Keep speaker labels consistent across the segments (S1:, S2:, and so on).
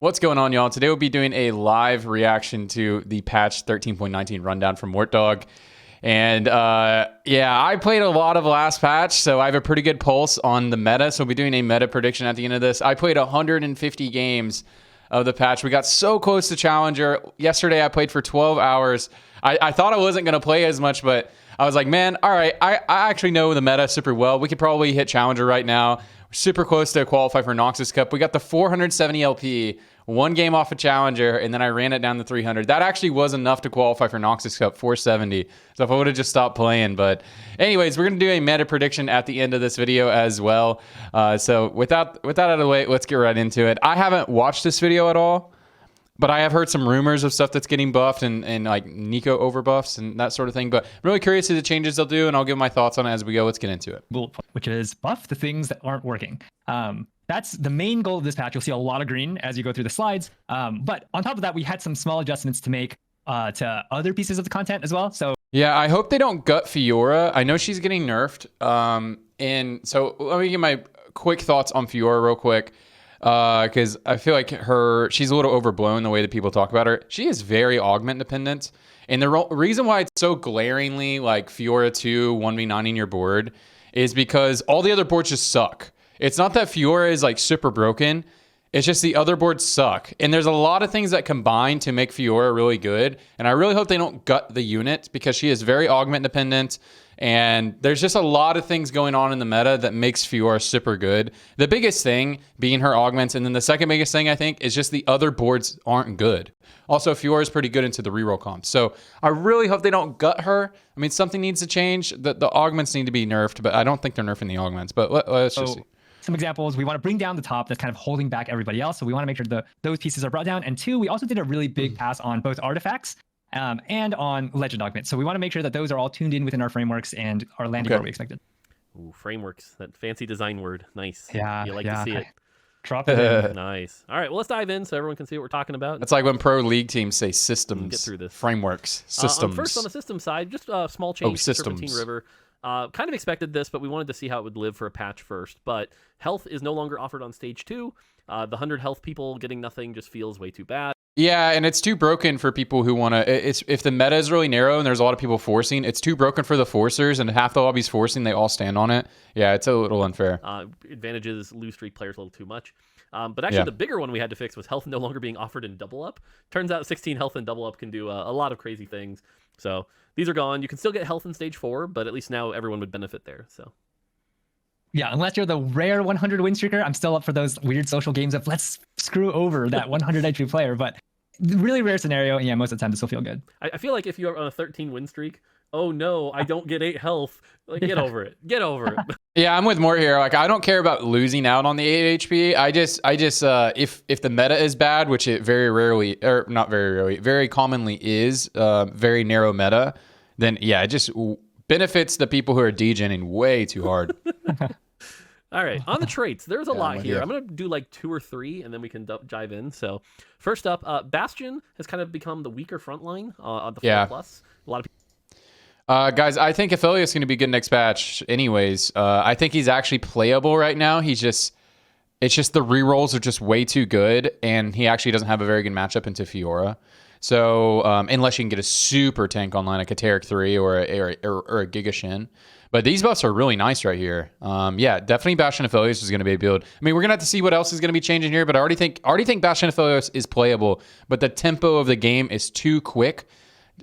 S1: What's going on, y'all? Today we'll be doing a live reaction to the patch 13.19 rundown from Wartdog. And yeah, I played a lot of last patch, so I have a pretty good pulse on the meta. So we'll be doing a meta prediction at the end of this. I played 150 games of the patch. We got so close to Challenger. Yesterday I played for 12 hours. I thought I wasn't going to play as much, but I was like, man, all right, I actually know the meta super well. We could probably hit Challenger right now. We're super close to qualify for Noxus Cup. We got the 470 LP. One game off a Challenger, and then I ran it down to 300. That actually was enough to qualify for Noxus Cup, 470. So if I would have just stopped playing. But anyways, we're going to do a meta prediction at the end of this video as well. So with that out of the way, let's get right into it. I haven't watched this video at all, but I have heard some rumors of stuff that's getting buffed and like Nico overbuffs and that sort of thing. But I'm really curious to the changes they'll do, and I'll give my thoughts on it as we go. Let's get into it.
S2: Which is buff the things that aren't working. That's the main goal of this patch. You'll see a lot of green as you go through the slides. But on top of that, we had some small adjustments to make to other pieces of the content as well. So
S1: yeah, I hope they don't gut Fiora. I know she's getting nerfed. And so let me give my quick thoughts on Fiora real quick. Because I feel like she's a little overblown the way that people talk about her. She is very augment dependent. And the reason why it's so glaringly like Fiora 2 1v9ing your board is because all the other boards just suck. It's not that Fiora is like super broken. It's just the other boards suck. And there's a lot of things that combine to make Fiora really good. And I really hope they don't gut the unit because she is very augment dependent. And there's just a lot of things going on in the meta that makes Fiora super good. The biggest thing being her augments. And then the second biggest thing, I think, is just the other boards aren't good. Also, Fiora is pretty good into the reroll comps. So I really hope they don't gut her. I mean, something needs to change. The augments need to be nerfed, but I don't think they're nerfing the augments. But let's just see.
S2: Some examples, we want to bring down the top that's kind of holding back everybody else. So we want to make sure those pieces are brought down. And two, we also did a really big pass on both artifacts and on legend augments. So we want to make sure that those are all tuned in within our frameworks and are landing where we expected.
S3: Ooh, frameworks, that fancy design word. Nice.
S2: Yeah.
S3: You like to see it.
S2: Drop it in.
S3: Nice. All right, well, let's dive in so everyone can see what we're talking about.
S1: It's like when pro league teams say systems,
S3: get through this.
S1: Frameworks, systems.
S3: First, on the system side, just a small change to
S1: systems.
S3: Serpentine River. Kind of expected this, but we wanted to see how it would live for a patch first. But health is no longer offered on stage 2. The 100 health people getting nothing just feels way too bad.
S1: Yeah, and it's too broken for people who want to... If the meta is really narrow and there's a lot of people forcing, it's too broken for the forcers, and half the lobby's forcing, they all stand on it. Yeah, it's a little unfair.
S3: Advantages lose streak players a little too much. But actually, the bigger one we had to fix was health no longer being offered in double up. Turns out 16 health in double up can do a lot of crazy things. So these are gone. You can still get health in stage 4, but at least now everyone would benefit there. So
S2: yeah, unless you're the rare 100 win streaker, I'm still up for those weird social games of let's screw over that 100 entry player. But really rare scenario, and yeah, most of the time this will feel good.
S3: I feel like if you're on a 13 win streak, oh no, I don't get 8 health. Like, get over it. Get over it.
S1: Yeah, I'm with more here. Like, I don't care about losing out on the 8 HP. I just if the meta is bad, which it very rarely, or not very rarely, very commonly is, very narrow meta, then yeah, it just benefits the people who are degening way too hard.
S3: All right, on the traits, there's a lot here. I'm going to do like 2 or 3, and then we can dive in. So first up, Bastion has kind of become the weaker front line on the 4+. A lot of people.
S1: Guys, I think Aphelios is going to be good next patch anyways. I think he's actually playable right now. It's just the rerolls are just way too good, and he actually doesn't have a very good matchup into Fiora. So unless you can get a super tank online, like a Taric 3 or a Giga Shin. But these buffs are really nice right here. Yeah, definitely Bastion Aphelios is going to be a build. I mean, we're going to have to see what else is going to be changing here, but I already think Bastion Aphelios is playable, but the tempo of the game is too quick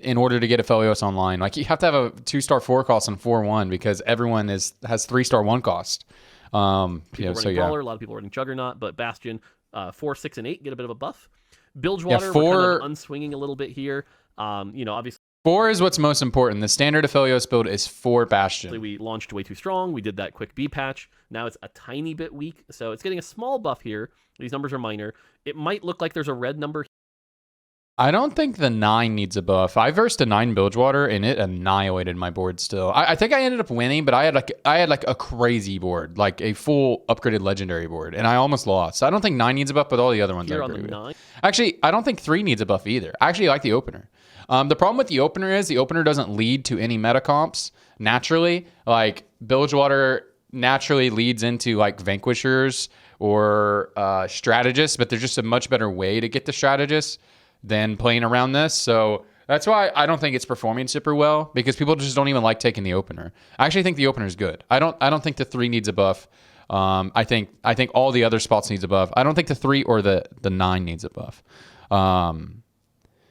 S1: in order to get Aphelios online. Like, you have to have a 2-star 4 cost and 4-1 because everyone has 3-star 1 cost.
S3: Brawler, a lot of people running Juggernaut, but Bastion 4, 6, and 8 get a bit of a buff. Bilgewater, we're kind of unswinging a little bit here. Obviously
S1: 4 is what's most important. The standard Aphelios build is 4 Bastion.
S3: We launched way too strong. We did that quick B patch. Now it's a tiny bit weak, so it's getting a small buff here. These numbers are minor. It might look like there's a red number.
S1: I don't think the 9 needs a buff. I versed a 9 Bilgewater and it annihilated my board still. I think I ended up winning, but I had like a crazy board, like a full upgraded legendary board, and I almost lost. So I don't think 9 needs a buff, but all the other ones are pretty good. Actually, I don't think 3 needs a buff either. I actually like the opener. The problem with the opener is the opener doesn't lead to any meta comps naturally. Like, Bilgewater naturally leads into like Vanquishers or strategist, but there's just a much better way to get the strategist than playing around this. So that's why I don't think it's performing super well, because people just don't even like taking the opener. I actually think the opener is good. I don't think the 3 needs a buff. I think all the other spots needs a buff. I don't think the 3 or the 9 needs a buff.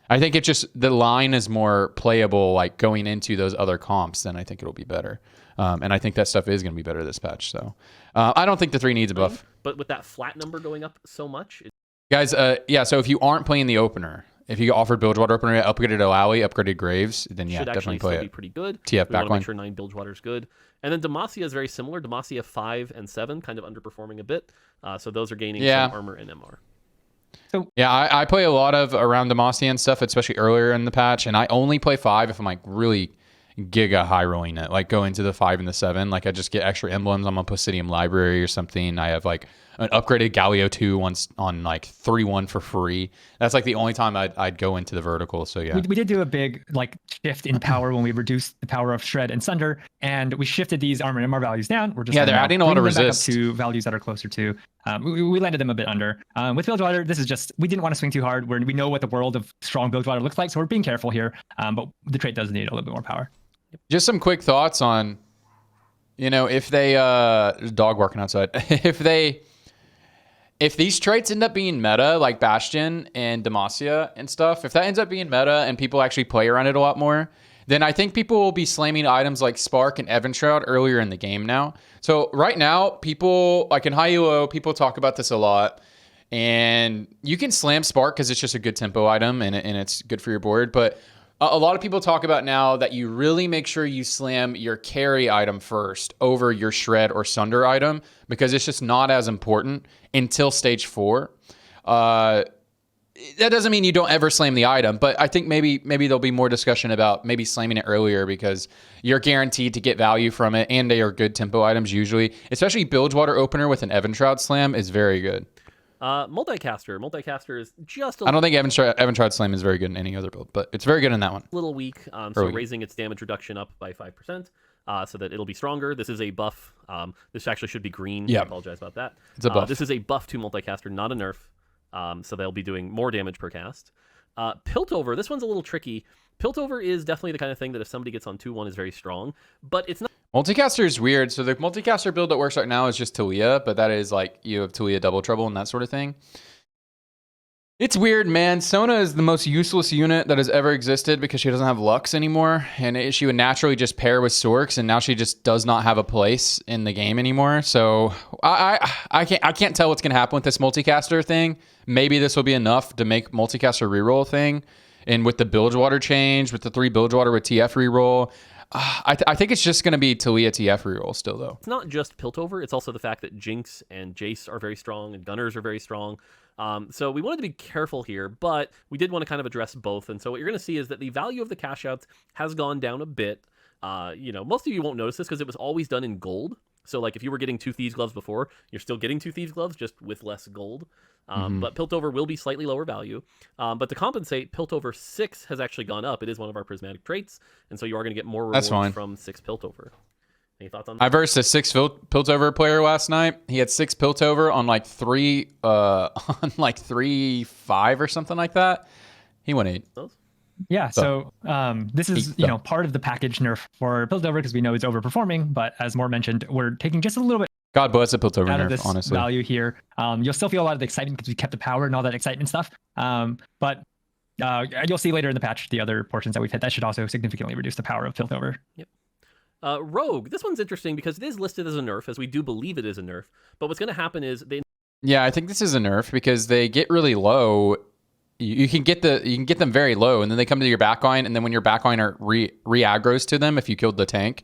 S1: I think it's just the line is more playable, like going into those other comps, then I think it'll be better. And I think that stuff is going to be better this patch. So I don't think the 3 needs a buff.
S3: But with that flat number going up so much,
S1: guys, yeah. So if you aren't playing the opener, if you get offered Bilgewater opener, upgraded Oawi, upgraded Graves, then yeah,
S3: should
S1: definitely
S3: actually
S1: play
S3: still
S1: it.
S3: be pretty good.
S1: TF
S3: we want to
S1: backline.
S3: make sure 9 Bilgewater is good. And then Demacia is very similar. Demacia 5 and 7 kind of underperforming a bit. So those are gaining some armor and MR.
S2: So
S1: yeah, I play a lot of around Demacia and stuff, especially earlier in the patch, and I only play 5 if I'm like really giga high rolling it, like go into the 5 and the 7. Like I just get extra emblems. I'm on Placidium Library or something. I have like an upgraded Galio 2 once on like 3-1 for free. That's like the only time I'd go into the vertical. So yeah,
S2: we did do a big like shift in power when we reduced the power of Shred and Sunder, and we shifted these armor and MR values down. We're just
S1: they're adding a lot of
S2: bringing them back
S1: resist
S2: up to values that are closer to. We landed them a bit under. With Bilgewater, this is just we didn't want to swing too hard. We know what the world of strong Bilgewater looks like, so we're being careful here. But the trait does need a little bit more power.
S1: Just some quick thoughts on, if they dog working outside, if these traits end up being meta, like Bastion and Demacia and stuff, if that ends up being meta and people actually play around it a lot more, then I think people will be slamming items like Spark and Evan Shroud earlier in the game now. So right now, people, like in high elo, people talk about this a lot. And you can slam Spark because it's just a good tempo item and it's good for your board. But a lot of people talk about now that you really make sure you slam your carry item first over your Shred or Sunder item, because it's just not as important until stage 4. That doesn't mean you don't ever slam the item, but I think maybe there'll be more discussion about maybe slamming it earlier, because you're guaranteed to get value from it, and they are good tempo items usually. Especially Bilgewater opener with an Evan Shroud slam is very good.
S3: Multicaster is just
S1: I don't think Evan Shroud slam is very good in any other build, but it's very good in that one.
S3: A little weak, so raising its damage reduction up by 5%, so that it'll be stronger. This is a buff. This actually should be green.
S1: Yeah.
S3: I apologize about that.
S1: It's a buff.
S3: This is a buff to Multicaster, not a nerf. So they'll be doing more damage per cast. Piltover, this one's a little tricky. Piltover is definitely the kind of thing that if somebody gets on 2-1 is very strong, but it's not.
S1: Multicaster is weird. So the Multicaster build that works right now is just Talia, but that is like you have Talia double trouble and that sort of thing. It's weird, man. Sona is the most useless unit that has ever existed because she doesn't have Lux anymore, and she would naturally just pair with Sorks, and now she just does not have a place in the game anymore. So I can't tell what's gonna happen with this Multicaster thing. Maybe this will be enough to make Multicaster reroll thing, and with the Bilgewater change, with the 3 Bilgewater with TF reroll. I think it's just going to be Talia TF reroll still, though.
S3: It's not just Piltover. It's also the fact that Jinx and Jace are very strong and Gunners are very strong. So we wanted to be careful here, but we did want to kind of address both. And so what you're going to see is that the value of the cash outs has gone down a bit. Most of you won't notice this because it was always done in gold. So like if you were getting 2 Thieves Gloves before, you're still getting 2 Thieves Gloves, just with less gold. But Piltover will be slightly lower value. But to compensate, Piltover 6 has actually gone up. It is one of our prismatic traits, and so you are going to get more rewards from 6 Piltover. Any thoughts on that?
S1: I versed a 6 Piltover player last night. He had 6 Piltover on like 3-5 or something like that. He went 8.
S3: Those?
S2: Yeah, so this is part of the package nerf for Piltover because we know it's overperforming, but as Moore mentioned, we're taking just a little bit
S1: God bless the Piltover
S2: out of
S1: nerf,
S2: this
S1: honestly.
S2: value here. You'll still feel a lot of the excitement because we kept the power and all that excitement stuff. But you'll see later in the patch the other portions that we've hit that should also significantly reduce the power of Piltover.
S3: Yep. Rogue, this one's interesting because it is listed as a nerf, as we do believe it is a nerf. But what's going to happen is
S1: I think this is a nerf because they get really low. You can get them very low, and then they come to your backline, and then when your backline are re-aggros to them, if you killed the tank,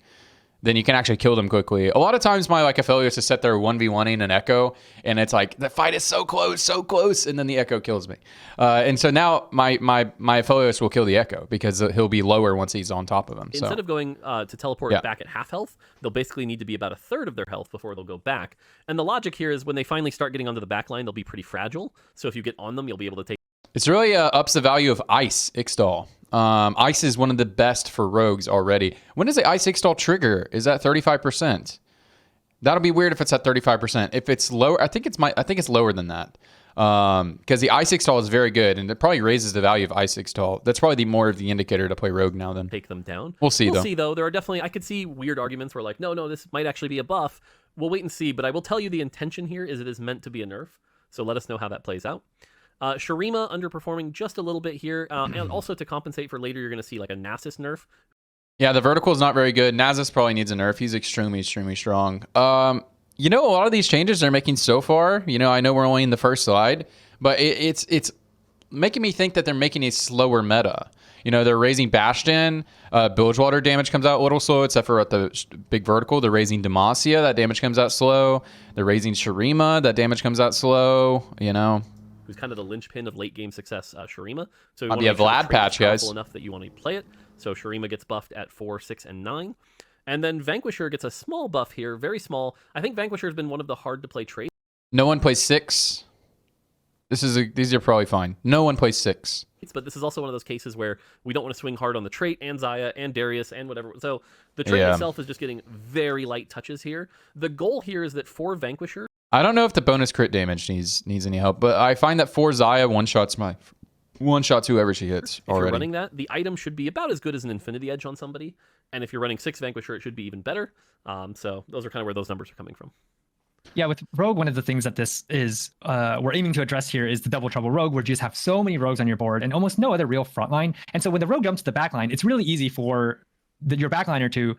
S1: then you can actually kill them quickly. A lot of times my affiliates just set their 1v1ing an Echo, and it's like the fight is so close, and then the Echo kills me. And so now my affiliates will kill the Echo because he'll be lower once he's on top of him.
S3: Instead of going to teleport back at half health, they'll basically need to be about a third of their health before they'll go back. And the logic here is when they finally start getting onto the backline, they'll be pretty fragile. So if you get on them, you'll be able to take.
S1: It's really ups the value of Ice Ishtal. Ice is one of the best for rogues already. When does the Ice Ishtal trigger? Is that 35%? That'll be weird if it's at 35%. If it's lower, I think it's lower than that. Because the Ice Ishtal is very good, and it probably raises the value of Ice Ishtal. That's probably more of the indicator to play Rogue now. Then
S3: take them down.
S1: We'll see
S3: though. There are definitely, I could see weird arguments where like, no, this might actually be a buff. We'll wait and see. But I will tell you the intention here is it is meant to be a nerf. So let us know how that plays out. Sharima underperforming just a little bit here, and also to compensate for later, you're going to see like a Nasus nerf.
S1: Yeah, the vertical is not very good. Nasus probably needs a nerf. He's extremely strong. A lot of these changes they're making so far, I know we're only in the first slide, but it's making me think that they're making a slower meta. They're raising Bastion. Bilgewater damage comes out a little slow, except for at the big vertical. They're raising Demacia. That damage comes out slow. They're raising Sharima. That damage comes out slow,
S3: Who's kind of the linchpin of late game success, Sharima. So
S1: I'll be a Vlad patch, guys.
S3: Enough that you want to play it. So Sharima gets buffed at 4, 6, and 9. And then Vanquisher gets a small buff here, very small. I think Vanquisher has been one of the hard to play traits.
S1: No one plays 6. These are probably fine. No one plays 6.
S3: But this is also one of those cases where we don't want to swing hard on the trait and Xayah and Darius and whatever. So the trait itself is just getting very light touches here. The goal here is that for Vanquisher,
S1: I don't know if the bonus crit damage needs any help, but I find that for Xayah one-shots whoever she hits
S3: if
S1: already.
S3: You're running that, the item should be about as good as an Infinity Edge on somebody. And if you're running 6 Vanquisher, it should be even better. So those are kind of where those numbers are coming from.
S2: Yeah, with Rogue, one of the things that this is we're aiming to address here is the double trouble Rogue, where you just have so many Rogues on your board and almost no other real frontline. And so when the Rogue jumps to the backline, it's really easy for your backliner to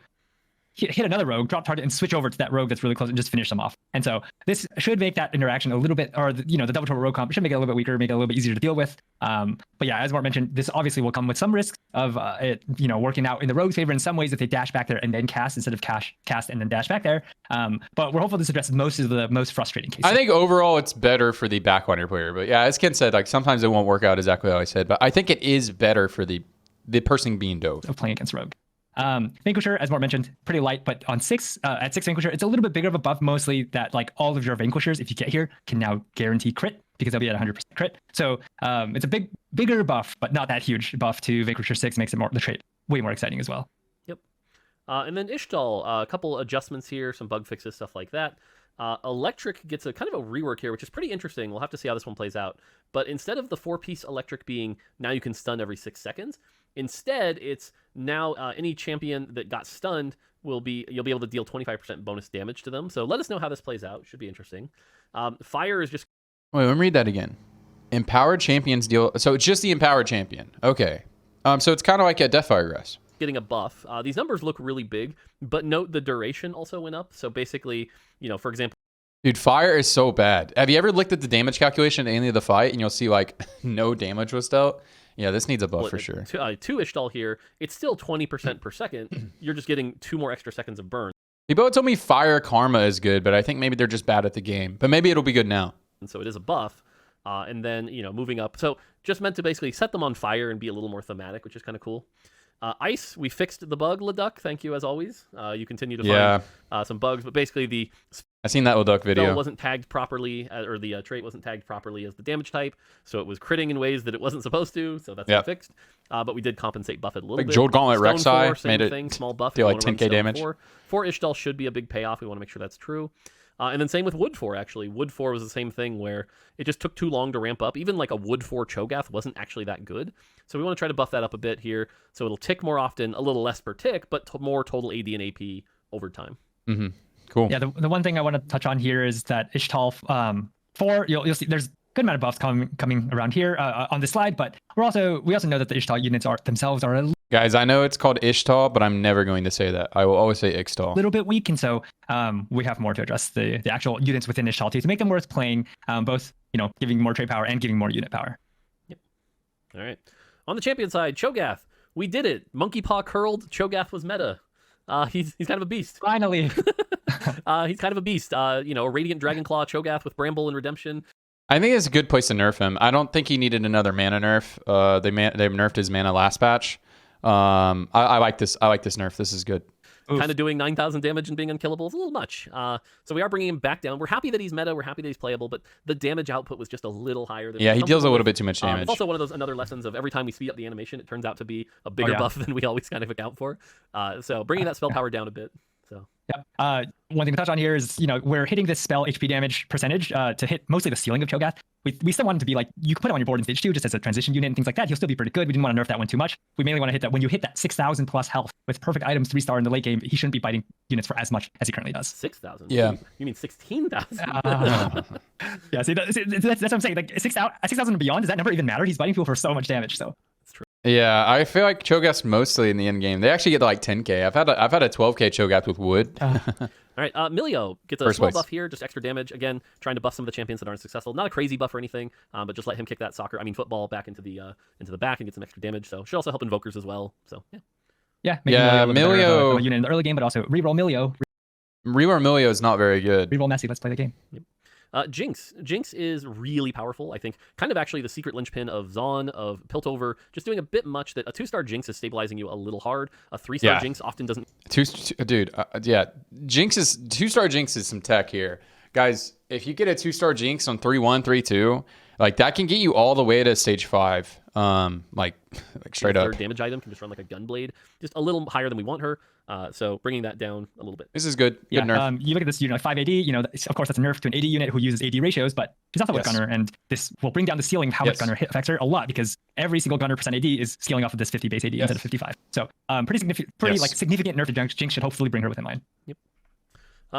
S2: hit another Rogue, drop target, and switch over to that Rogue that's really close and just finish them off. And so this should make that interaction a little bit, or the double trouble Rogue comp should make it a little bit weaker, make it a little bit easier to deal with. But yeah, as Mark mentioned, this obviously will come with some risks of it, working out in the Rogue's favor in some ways if they dash back there and then cast instead of cast and then dash back there. But we're hopeful this addresses most of the most frustrating cases.
S1: I think overall it's better for the backliner player, but yeah, as Ken said, like sometimes it won't work out exactly how I said, but I think it is better for the person being dove
S2: of playing against Rogue. Vanquisher, as Mark mentioned, pretty light, but on 6 at 6 Vanquisher, it's a little bit bigger of a buff, mostly that like all of your Vanquishers, if you get here, can now guarantee crit because they'll be at 100% crit. So it's a bigger buff, but not that huge buff to Vanquisher 6, makes it the trait way more exciting as well.
S3: Yep. And then Ishtal, a couple adjustments here, some bug fixes, stuff like that. Electric gets a kind of a rework here, which is pretty interesting. We'll have to see how this one plays out. But instead of the 4-piece Electric being now you can stun every 6 seconds, instead it's now any champion that got stunned you'll be able to deal 25% bonus damage to them. So let us know how this plays out. Should be interesting. Fire is just...
S1: Wait, let me read that again. Empowered champions deal... So it's just the empowered champion. Okay. So it's kind of like a Deathfire Grass.
S3: Getting a buff. These numbers look really big, but note the duration also went up. So basically, for example...
S1: Dude, fire is so bad. Have you ever looked at the damage calculation at any of the fight and you'll see like no damage was dealt? Yeah, this needs a buff for sure.
S3: 2 Ishtal here, it's still 20% per second. You're just getting 2 more extra seconds of burn.
S1: People told me fire karma is good, but I think maybe they're just bad at the game. But maybe it'll be good now.
S3: And so it is a buff. And then, moving up. So just meant to basically set them on fire and be a little more thematic, which is kind of cool. Ice, we fixed the bug, Leduc. Thank you, as always. You continue to find some bugs, but basically
S1: I seen that Leduc video.
S3: It wasn't tagged properly, or the trait wasn't tagged properly as the damage type, so it was critting in ways that it wasn't supposed to, so that's been fixed. But we did compensate buff it a little bit.
S1: Jeweled Gauntlet
S3: Rek'Sai
S1: made it
S3: thing, small buff,
S1: deal like 10k damage.
S3: 4 Ishtal should be a big payoff. We want to make sure that's true. And then same with Wood 4, actually. Wood 4 was the same thing where it just took too long to ramp up. Even like a Wood 4 Chogath wasn't actually that good. So we want to try to buff that up a bit here. So it'll tick more often, a little less per tick, but more total AD and AP over time.
S1: Mm-hmm. Cool.
S2: Yeah, the one thing I want to touch on here is that Ishtal 4, you'll see there's a good amount of buffs coming around here on this slide, but we also know that the Ishtal units themselves are a
S1: Guys, I know it's called Ishtal, but I'm never going to say that. I will always say Ixtal.
S2: little bit weak, and so we have more to address the actual units within Ishtal to make them worth playing, both giving more trade power and giving more unit power.
S3: Yep. All right. On the champion side, Chogath, we did it. Monkey Paw curled. Chogath was meta. He's kind of a beast.
S2: Finally.
S3: He's kind of a beast. A Radiant Dragonclaw Chogath with Bramble and Redemption.
S1: I think it's a good place to nerf him. I don't think he needed another mana nerf. They nerfed his mana last patch. I like this. I like this nerf. This is good.
S3: Kind of doing 9,000 damage and being unkillable is a little much. So we are bringing him back down. We're happy that he's meta. We're happy that he's playable, but the damage output was just a little higher than.
S1: Yeah, he deals a little bit too much damage.
S3: It's also one of those another lessons of every time we speed up the animation, it turns out to be a bigger buff than we always kind of account for. So bringing that spell power down a bit. So
S2: Yeah. One thing to touch on here is, we're hitting this spell HP damage percentage to hit mostly the ceiling of Chogath. We still want him to be like, you can put him on your board in stage 2 just as a transition unit and things like that. He'll still be pretty good. We didn't want to nerf that one too much. We mainly want to hit that when you hit that 6,000 plus health with perfect items 3-star in the late game, he shouldn't be biting units for as much as he currently does.
S3: 6,000?
S1: Yeah.
S3: You mean 16,000?
S2: Yeah, see, that's what I'm saying. Like 6,000 and beyond, does that number even matter? He's biting people for so much damage, so.
S1: Yeah, I feel like Chogath's mostly in the end game. They actually get like 10k. I've had a 12k Chogath with wood.
S3: All right, Milio gets a small buff here, just extra damage. Again, trying to buff some of the champions that aren't successful. Not a crazy buff or anything, but just let him kick that football back into the back and get some extra damage. So should also help invokers as well. So yeah.
S2: Yeah,
S1: Milio
S2: unit in the early game, but also reroll Milio.
S1: Reroll Milio is not very good.
S2: Reroll Messi. Let's play the game.
S3: Yep. Jinx is really powerful. I think kind of actually the secret linchpin of Zon, of Piltover, just doing a bit much. That a 2-star Jinx is stabilizing you a little hard. A 3-star Jinx often doesn't.
S1: Jinx is 2-star Jinx is some tech here, guys. If you get a 2-star Jinx on 3-1, 3-2, like that can get you all the way to stage 5. Like straight up.
S3: Third damage item can just run like a Gunblade, just a little higher than we want her. So bringing that down a little bit.
S1: This is good. Good nerf.
S2: You look at this unit, like 5 AD, of course that's a nerf to an AD unit who uses AD ratios, but she's also a gunner, and this will bring down the ceiling of how much gunner hit affects her a lot, because every single gunner percent AD is scaling off of this 50 base AD instead of 55. So pretty significant nerf to Jinx should hopefully bring her within line.
S3: Yep.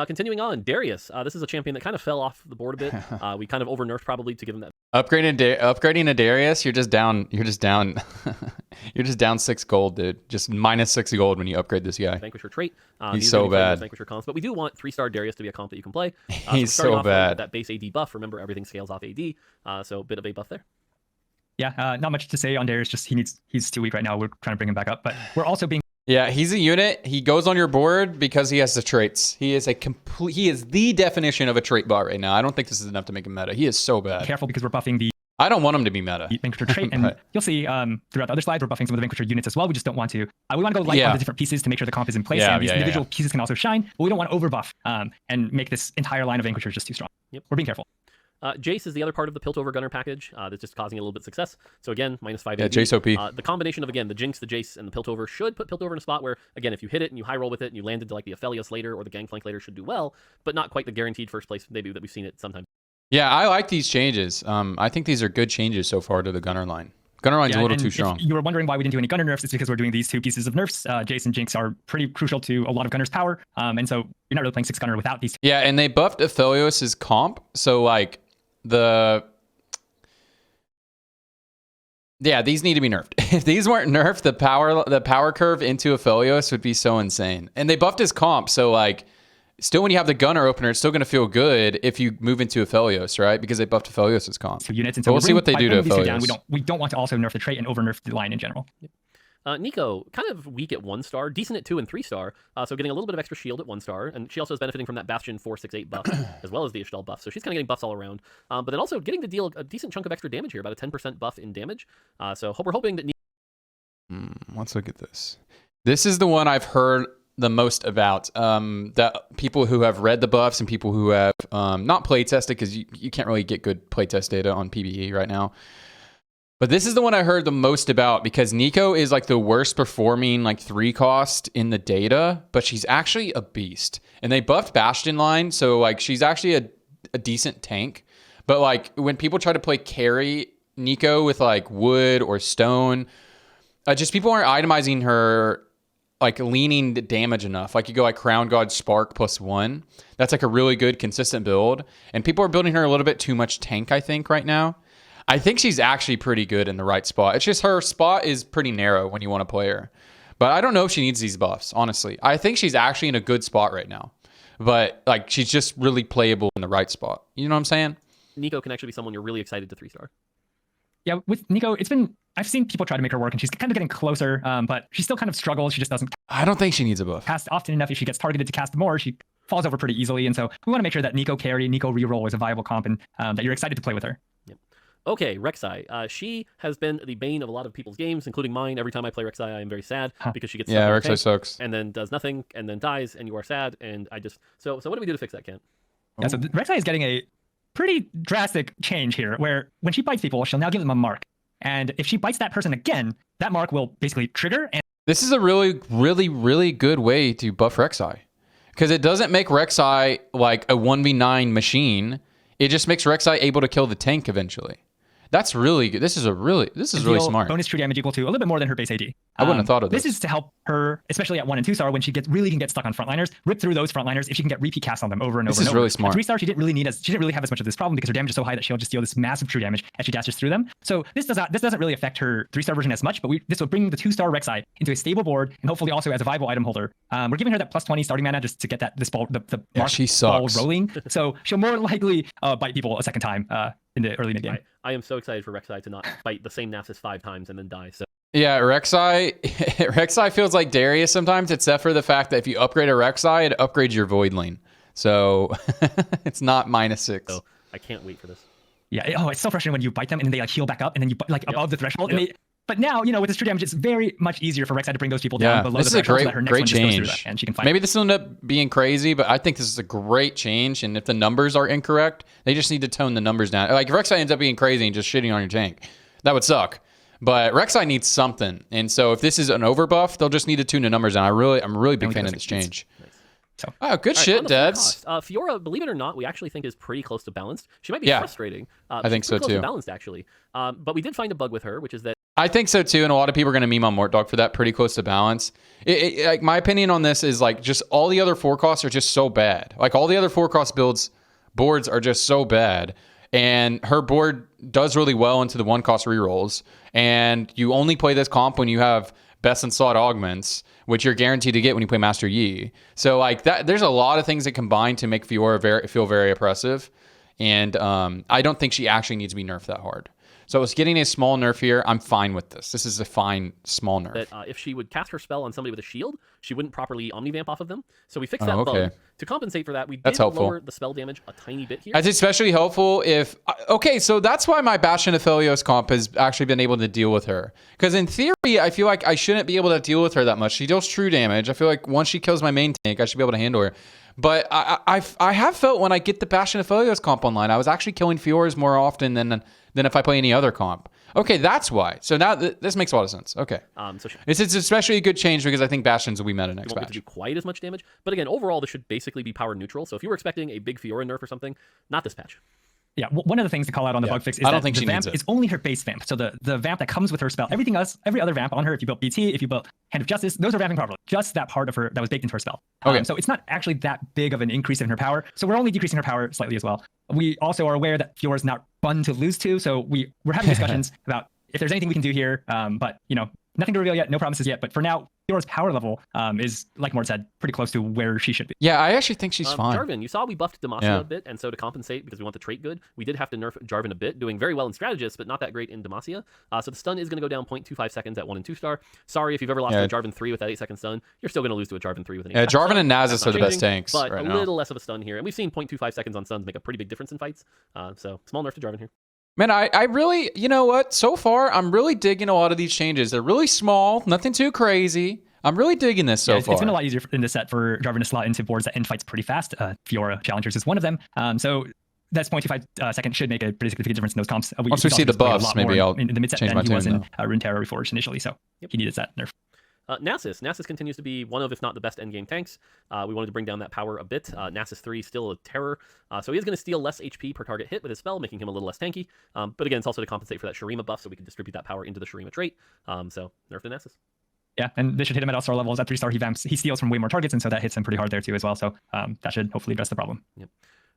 S3: Continuing on, Darius. This is a champion that kind of fell off the board a bit. We kind of over nerfed probably to give him that.
S1: Upgrading a Darius, you're just down. You're just down 6 gold, dude. Just minus 6 gold when you upgrade this guy.
S3: Vanquisher trait.
S1: He's so bad.
S3: Vanquisher comps, but we do want 3-star Darius to be a comp that you can play.
S1: He's so bad.
S3: That base AD buff. Remember, everything scales off AD. So a bit of a buff there.
S2: Yeah, not much to say on Darius. Just he's too weak right now. We're trying to bring him back up, but we're also being.
S1: Yeah, he's a unit. He goes on your board because he has the traits. He is the definition of a trait bot right now. I don't think this is enough to make him meta. He is so bad.
S2: Careful, because we're buffing the.
S1: I don't want him to be meta.
S2: Vanquisher trait, and you'll see throughout the other slides, we're buffing some of the Vanquisher units as well. We just don't want to. We want to go light on the different pieces to make sure the comp is in place, and these individual pieces can also shine, but we don't want to overbuff and make this entire line of Vanquishers just too strong.
S3: Yep.
S2: We're being careful.
S3: Jace is the other part of the Piltover Gunner package that's just causing a little bit of success. So again, minus 5 AD.
S1: Jace OP.
S3: The combination of, again, the Jinx, the Jace, and the Piltover should put Piltover in a spot where, again, if you hit it and you high roll with it and you landed to like the Aphelios later or the Gangplank later, should do well, but not quite the guaranteed first place debut that we've seen it sometimes.
S1: Yeah, I like these changes. I think these are good changes so far to the Gunner line. Gunner line's a little too strong.
S2: If you were wondering why we didn't do any Gunner nerfs, it's because we're doing these 2 pieces of nerfs. Jace and Jinx are pretty crucial to a lot of Gunner's power, and so you're not really playing 6 Gunner without these.
S1: Yeah, and they buffed Aphelios' comp, so like these need to be nerfed. If these weren't nerfed, the power curve into Aphelios would be so insane. And they buffed his comp, so like still when you have the Gunner opener, it's still going to feel good if you move into Aphelios, right? Because they buffed Aphelios' comp.
S2: So units, and so
S1: we'll see what they do to Aphelios.
S2: We don't want to also nerf the trait and over nerf the line in general.
S3: Yep. Nico, kind of weak at 1-star, decent at 2 and 3-star, so getting a little bit of extra shield at 1-star, and she also is benefiting from that Bastion 4-6-8 buff, as well as the Ishtal buff, so she's kind of getting buffs all around, but then also getting to deal a decent chunk of extra damage here, about a 10% buff in damage, so we're hoping that
S1: let's look at this. This is the one I've heard the most about, that people who have read the buffs and people who have not play tested, because you can't really get good playtest data on PvE right now. But this is the one I heard the most about, because Nico is like the worst performing like 3 cost in the data, but she's actually a beast. And they buffed Bastion line, so like she's actually a decent tank. But like when people try to play carry Nico with like wood or stone, just people aren't itemizing her like leaning damage enough. Like you go like Crown God Spark +1. That's like a really good consistent build. And people are building her a little bit too much tank, I think, right now. I think she's actually pretty good in the right spot. It's just her spot is pretty narrow when you want to play her. But I don't know if she needs these buffs, honestly. I think she's actually in a good spot right now. But like she's just really playable in the right spot. You know what I'm saying?
S3: Nico can actually be someone you're really excited to 3-star.
S2: Yeah, with Nico, I've seen people try to make her work, and she's kind of getting closer, but she still kind of struggles. She just doesn't.
S1: I don't think she needs a buff.
S2: Cast often enough. If she gets targeted to cast more, she falls over pretty easily. And so we want to make sure that Nico carry, Nico reroll is a viable comp, and that you're excited to play with her.
S3: Yep. Okay, Rek'Sai. She has been the bane of a lot of people's games, including mine. Every time I play Rek'Sai, I am very sad because she gets
S1: Rek'Sai sucks,
S3: and then does nothing, and then dies, and you are sad. And I just so what do we do to fix that, Kent?
S2: Yeah, so Rek'Sai is getting a pretty drastic change here, where when she bites people, she'll now give them a mark. And if she bites that person again, that mark will basically trigger. And
S1: this is a really, really, really good way to buff Rek'Sai. because it doesn't make Rek'Sai like a 1v9 machine. It just makes Rek'Sai able to kill the tank eventually. That's really good. This is really smart.
S2: Bonus true damage equal to a little bit more than her base AD.
S1: I wouldn't have thought of this.
S2: This is to help her, especially at 1 and 2 star, when she really can get stuck on frontliners, rip through those frontliners if she can get repeat casts on them over and over.
S1: This is really smart.
S2: At 3 star, she didn't really have as much of this problem because her damage is so high that she'll just deal this massive true damage as she dashes through them. So this doesn't really affect her 3-star version as much, but this will bring the 2-star Rek'Sai into a stable board and hopefully also as a viable item holder. We're giving her that plus 20 starting mana just to get the ball rolling. So she'll more likely bite people a second time in the early mid game.
S3: I am so excited for Rek'Sai to not bite the same Nasus 5 times and then die. So
S1: yeah, Rek'Sai feels like Darius sometimes, except for the fact that if you upgrade a Rek'Sai, it upgrades your Void Lane. So it's not -6.
S3: So I can't wait for this.
S2: Yeah. It's so frustrating when you bite them and then they like heal back up and then you like above the threshold. And but now, with this true damage, it's very much easier for Rek'Sai to bring those people down below the threshold so that her next one just goes through that and she can fight.
S1: Maybe this will end up being crazy, but I think this is a great change. And if the numbers are incorrect, they just need to tone the numbers down. Like if Rek'Sai ends up being crazy and just shitting on your tank, that would suck. But Rek'Sai needs something. And so if this is an overbuff, they'll just need to tune the numbers down. I'm really big fan of this change. Oh, good shit, Deads.
S3: Fiora, believe it or not, we actually think is pretty close to balanced. She might be frustrating.
S1: I think so
S3: close
S1: too.
S3: To balanced actually, but we did find a bug with her, which is that.
S1: I think so too, and a lot of people are going to meme on Mortdog for that. Pretty close to balance. Like my opinion on this is like just all the other 4-costs are just so bad. Like all the other 4-cost boards are just so bad, and her board does really well into the 1-cost rerolls. And you only play this comp when you have Best in Slot Augments, which you're guaranteed to get when you play Master Yi. So like that, there's a lot of things that combine to make Fiora feel very oppressive. And I don't think she actually needs to be nerfed that hard. So it's getting a small nerf here. I'm fine with this. This is a fine small nerf.
S3: That if she would cast her spell on somebody with a shield, she wouldn't properly Omnivamp off of them. So we fixed that bug. To compensate for that, we did lower the spell damage a tiny bit here.
S1: That's especially helpful if... Okay, so that's why my Bastion of Philios comp has actually been able to deal with her. Because in theory, I feel like I shouldn't be able to deal with her that much. She deals true damage. I feel like once she kills my main tank, I should be able to handle her. But I have felt when I get the Bastion of Philios comp online, I was actually killing Fioras more often than if I play any other comp. Okay, that's why. So now this makes a lot of sense. Okay. It's especially a good change because I think Bastions will be meta next patch.
S3: Won't get to do quite as much damage. But again, overall, this should basically be power neutral. So if you were expecting a big Fiora nerf or something, not this patch.
S2: Yeah, one of the things to call out on the bug fix is that the vamp is only her base vamp. So the vamp that comes with her spell, everything else, every other vamp on her, if you built BT, if you built Hand of Justice, those are vamping properly. Just that part of her that was baked into her spell. So it's not actually that big of an increase in her power. So we're only decreasing her power slightly as well. We also are aware that Fiora is not fun to lose to. So we're having discussions about if there's anything we can do here. But nothing to reveal yet, no promises yet. But for now, Fiora's power level is, like Mort said, pretty close to where she should be.
S1: Yeah, I actually think she's fine.
S3: Jarvan, you saw we buffed Demacia a bit, and so to compensate, because we want the trait good, we did have to nerf Jarvan a bit, doing very well in Strategist, but not that great in Demacia. So the stun is going to go down 0.25 seconds at 1 and 2 star. Sorry if you've ever lost to a Jarvan 3 with that 8-second stun. You're still going to lose to a Jarvan 3 with an 8-second stun.
S1: Jarvan and Nasus are the best tanks
S3: but
S1: right
S3: a
S1: now.
S3: little less of a stun here, and we've seen 0.25 seconds on stuns make a pretty big difference in fights. So small nerf to Jarvan here.
S1: Man, I really, you know what? So far, I'm really digging a lot of these changes. They're really small, nothing too crazy. I'm really digging this so far.
S2: It's been a lot easier in the set for Jarvan to slot into boards that end fights pretty fast. Fiora Challengers is one of them. So that's 0.25 seconds should make a pretty significant difference in those comps.
S1: Once we see the buffs, maybe I'll
S2: in the mid set
S1: change
S2: than
S1: my
S2: he was
S1: tune,
S2: in Runeterra Reforged initially. So he needed that nerf.
S3: Nasus continues to be one of, if not the best endgame tanks. We wanted to bring down that power a bit. Nasus 3 still a terror. So he is going to steal less HP per target hit with his spell, making him a little less tanky. But again, it's also to compensate for that Sharima buff, so we can distribute that power into the Sharima trait. So nerf to Nasus.
S2: Yeah, and this should hit him at all-star levels. At 3-star, he steals from way more targets, and so that hits him pretty hard there too as well. So that should hopefully address the problem.
S3: Yep.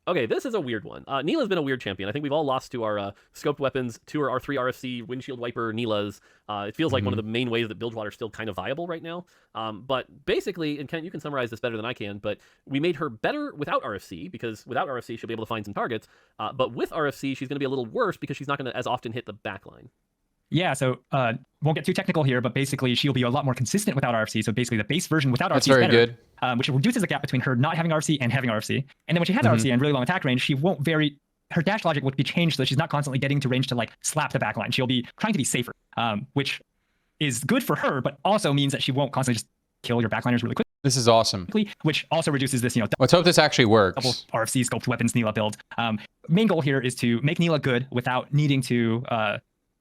S3: Okay, this is a weird one. Nila's been a weird champion. I think we've all lost to our scoped weapons, to our R3 RFC, windshield wiper Nila's. It feels like one of the main ways that Bilgewater's still kind of viable right now. But basically, and Kent, you can summarize this better than I can, but we made her better without RFC, because without RFC, she'll be able to find some targets. But with RFC, she's going to be a little worse because she's not going to as often hit the backline.
S2: Yeah, so won't get too technical here, but basically she'll be a lot more consistent without RFC. So basically the base version without RFC is better,
S1: good.
S2: Which reduces the gap between her not having RFC and having RFC. And then when she has RFC and really long attack range, she won't vary. Her dash logic would be changed so that she's not constantly getting to range to like slap the backline. She'll be trying to be safer, which is good for her, but also means that she won't constantly just kill your backliners really quickly.
S1: This is awesome.
S2: Which also reduces this,
S1: let's hope this actually works.
S2: Double RFC scoped weapons Nila build. Main goal here is to make Nila good without needing to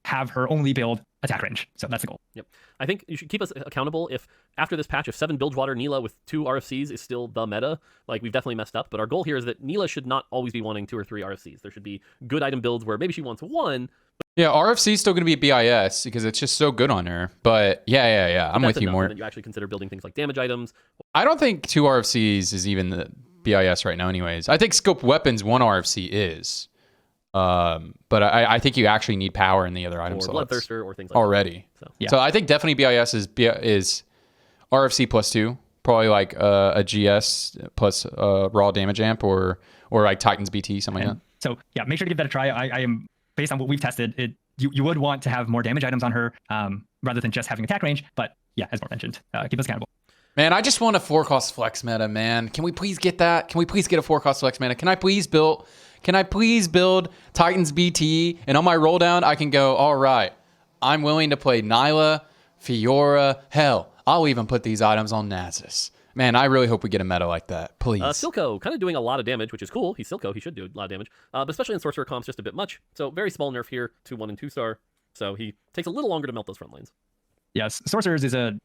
S2: have her only build attack range. So that's the goal.
S3: Yep. I think you should keep us accountable if after this patch, if 7 Bilgewater Neela with 2 RFCs is still the meta, like we've definitely messed up. But our goal here is that Neela should not always be wanting 2 or 3 RFCs. There should be good item builds where maybe she wants 1.
S1: Yeah, RFC is still going to be BIS because it's just so good on her. But yeah, I'm with you more.
S3: Then you actually consider building things like damage items.
S1: I don't think 2 RFCs is even the BIS right now anyways. I think Scope Weapons 1 RFC is. But I think you actually need power in the other items.
S3: Or Bloodthirster or things like
S1: already.
S3: That.
S1: So I think definitely BIS is RFC plus 2. Probably like a GS plus raw damage amp or like Titans BT, something like that.
S2: So yeah, make sure to give that a try. I am, based on what we've tested, you would want to have more damage items on her rather than just having attack range. But yeah, as Mark mentioned, keep us accountable.
S1: Man, I just want a 4-cost flex meta, man. Can we please get that? Can we please get a 4-cost flex meta? Can I please build Titans BT? And on my roll down, I can go, all right, I'm willing to play Nyla, Fiora, hell, I'll even put these items on Nasus. Man, I really hope we get a meta like that, please.
S3: Silco, kind of doing a lot of damage, which is cool. He's Silco, he should do a lot of damage. But especially in Sorcerer comps, just a bit much. So very small nerf here to 1 and 2 star. So he takes a little longer to melt those front lanes.
S2: Yes, Sorcerers is a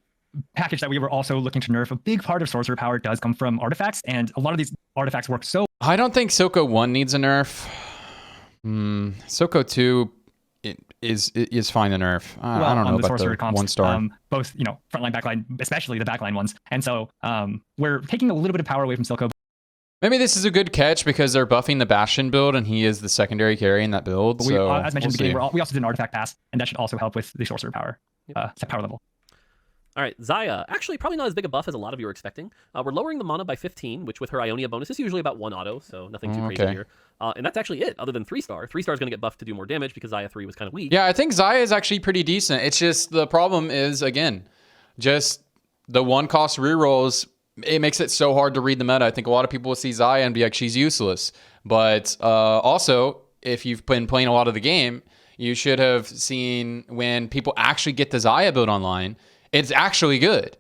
S2: package that we were also looking to nerf. A big part of Sorcerer power does come from artifacts, and a lot of these artifacts work so...
S1: I don't think Silco 1 needs a nerf. Silco 2 is fine to nerf. I don't know about the
S2: comps,
S1: 1 star.
S2: Both, frontline, backline, especially the backline ones. And so we're taking a little bit of power away from Silco.
S1: Maybe this is a good catch because they're buffing the Bastion build and he is the secondary carry in that build.
S2: But
S1: so
S2: as mentioned in the beginning, we also did an artifact pass, and that should also help with the Sorcerer power, power level.
S3: All right, Xayah, actually probably not as big a buff as a lot of you are expecting. We're lowering the mana by 15, which with her Ionia bonus is usually about 1 auto, so nothing too crazy here. And that's actually it, other than 3-star. 3-star is going to get buffed to do more damage because Xayah 3 was kind of weak.
S1: Yeah, I think Xayah is actually pretty decent. It's just the problem is, again, just the 1-cost rerolls. It makes it so hard to read the meta. I think a lot of people will see Xayah and be like, she's useless. But also, if you've been playing a lot of the game, you should have seen when people actually get the Xayah build online, it's actually good.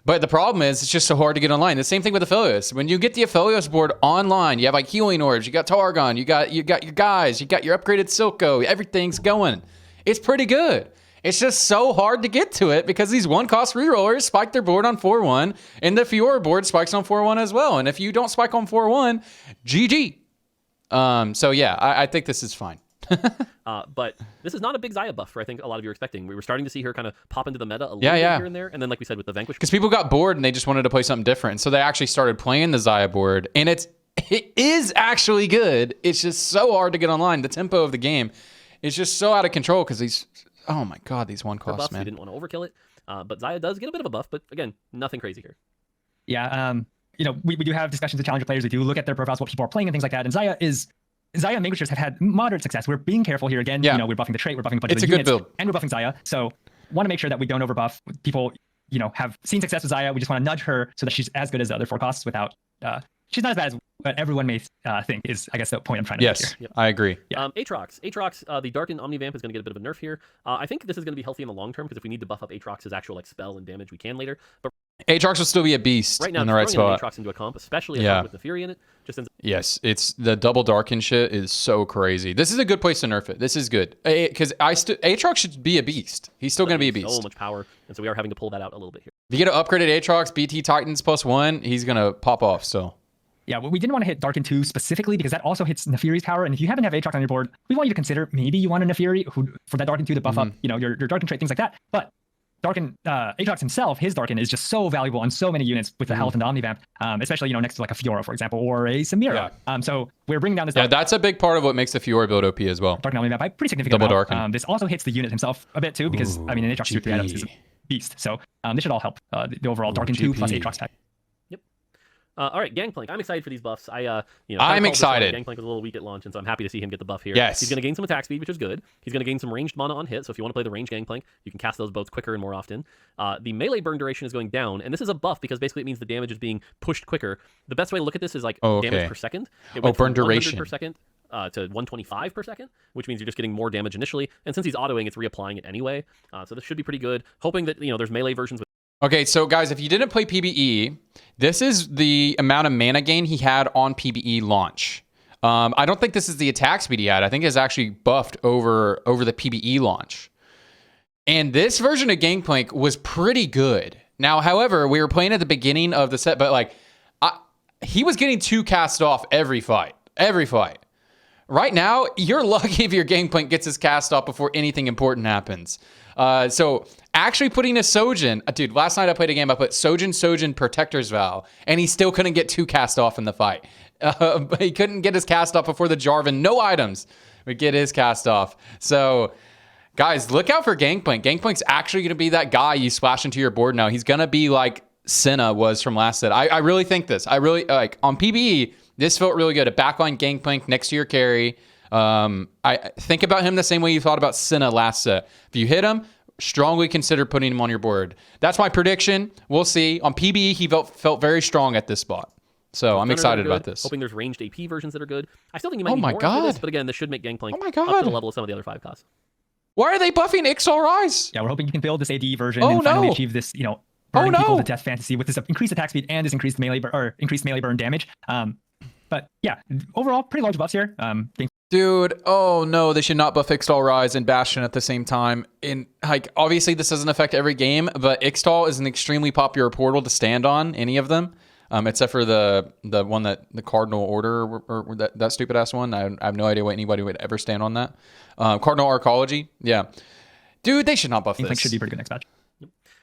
S1: But the problem is, it's just so hard to get online. The same thing with Aphelios. When you get the Aphelios board online, you have like healing orbs, you got Targon, you got your guys, you got your upgraded Silco, everything's going. It's pretty good. It's just so hard to get to it because these 1-cost rerollers spike their board on 4-1, and the Fiora board spikes on 4-1 as well. And if you don't spike on 4-1, GG. So yeah, I think this is fine.
S3: But this is not a big Xayah buff for I think a lot of you are expecting. We were starting to see her kind of pop into the meta a little bit here and there, and then like we said with the Vanquish,
S1: because people got bored and they just wanted to play something different, so they actually started playing the Xayah board, and it is actually good. It's just so hard to get online. The tempo of the game is just so out of control because these, oh my god, these 1-costs, man.
S3: We didn't want to overkill it, but Xayah does get a bit of a buff, but again, nothing crazy here.
S2: Yeah, we do have discussions with challenger players. We do look at their profiles, what people are playing, and things like that. And Xayah and Vanquishers have had moderate success. We're being careful here again. We're buffing the trait, we're buffing a bunch of the units,
S1: build.
S2: And we're buffing Xayah. So want to make sure that we don't overbuff. People, have seen success with Xayah. We just want to nudge her so that she's as good as the other 4-costs without. She's not as bad as what everyone may think is, I guess, the point I'm trying to make here.
S1: Yes, I agree.
S3: Yeah. Aatrox, the Darkened Omnivamp is going to get a bit of a nerf here. I think this is going to be healthy in the long term because if we need to buff up Aatrox's actual like spell and damage, we can later. But
S1: Aatrox will still be a beast
S3: right now,
S1: in the right spot.
S3: Aatrox into a comp, especially a comp with the Fury in it, just ends.
S1: Yes, it's the double darken shit is so crazy. This is a good place to nerf it. This is good because Aatrox should be a beast. He's still going to be a beast.
S3: So much power, and so we are having to pull that out a little bit here.
S1: If you get an upgraded Aatrox, BT Titans +1, he's going to pop off. So.
S2: Yeah, well, we didn't want to hit Darken 2 specifically because that also hits Nefiri's power. And if you happen to have Aatrox on your board, we want you to consider maybe you want a Nefiri for that Darken 2 to buff up, your Darken trait, things like that. But Aatrox himself, his Darken is just so valuable on so many units with the health and the Omnivamp, especially next to like a Fiora, for example, or a Samira. Yeah. So we're bringing down this.
S1: Yeah, that's a big part of what makes the Fiora build OP as well.
S2: Darken Omnivamp by pretty significant
S1: double
S2: amount.
S1: Darken.
S2: This also hits the unit himself a bit too because an Aatrox 2 3 items is a beast. So this should all help the overall Darken 2 plus Aatrox pack.
S3: All right, Gangplank. I'm excited for these buffs.
S1: I'm excited.
S3: Gangplank was a little weak at launch, and so I'm happy to see him get the buff here.
S1: Yes.
S3: He's going to gain some attack speed, which is good. He's going to gain some ranged mana on hit, so if you want to play the ranged Gangplank, you can cast those boats quicker and more often. The melee burn duration is going down, and this is a buff because basically it means the damage is being pushed quicker. The best way to look at this is like damage per second. It went
S1: burn
S3: from 100
S1: duration
S3: per second to 125 per second, which means you're just getting more damage initially. And since he's autoing, it's reapplying it anyway. So this should be pretty good. Hoping that there's melee versions with.
S1: Okay, so guys, if you didn't play PBE, this is the amount of mana gain he had on PBE launch. I don't think this is the attack speed he had. I think it's actually buffed over the PBE launch. And this version of Gangplank was pretty good. Now, however, we were playing at the beginning of the set, but like he was getting 2 cast off every fight. Every fight. Right now, you're lucky if your Gangplank gets his cast off before anything important happens. So actually putting a Sojin, dude, last night I played a game, I put Sojin, Protector's Vow, and he still couldn't get 2 cast off in the fight. He couldn't get his cast off before the Jarvan, no items, would get his cast off. So guys, look out for Gangplank. Gangplank's actually going to be that guy you splash into your board now. He's going to be like Senna was from last set. I really think this. I really, like, on PBE, this felt really good. A backline Gangplank next to your carry. I think about him the same way you thought about Senna last set. If you hit him, strongly consider putting him on your board. That's my prediction. We'll see. On PBE, he felt very strong at this spot. So I'm excited about this.
S3: Hoping there's ranged AP versions that are good. I still think you might need more after this, but again, this should make Gangplank up to the level of some of the other 5 costs.
S1: Why are they buffing Ishtal Rise?
S2: Yeah, we're hoping you can build this AD version and finally achieve this, burning people to death fantasy with this increased attack speed and this increased melee burn damage. But yeah, overall, pretty large buffs here.
S1: Dude, oh no, they should not buff Ishtal Rise and Bastion at the same time. In like, obviously this doesn't affect every game, but Ishtal is an extremely popular portal to stand on, any of them. Except for the one that the Cardinal Order or that stupid ass one. I have no idea why anybody would ever stand on that. Cardinal Arcology, yeah, dude, they should not buff this.
S2: Should be pretty good next match.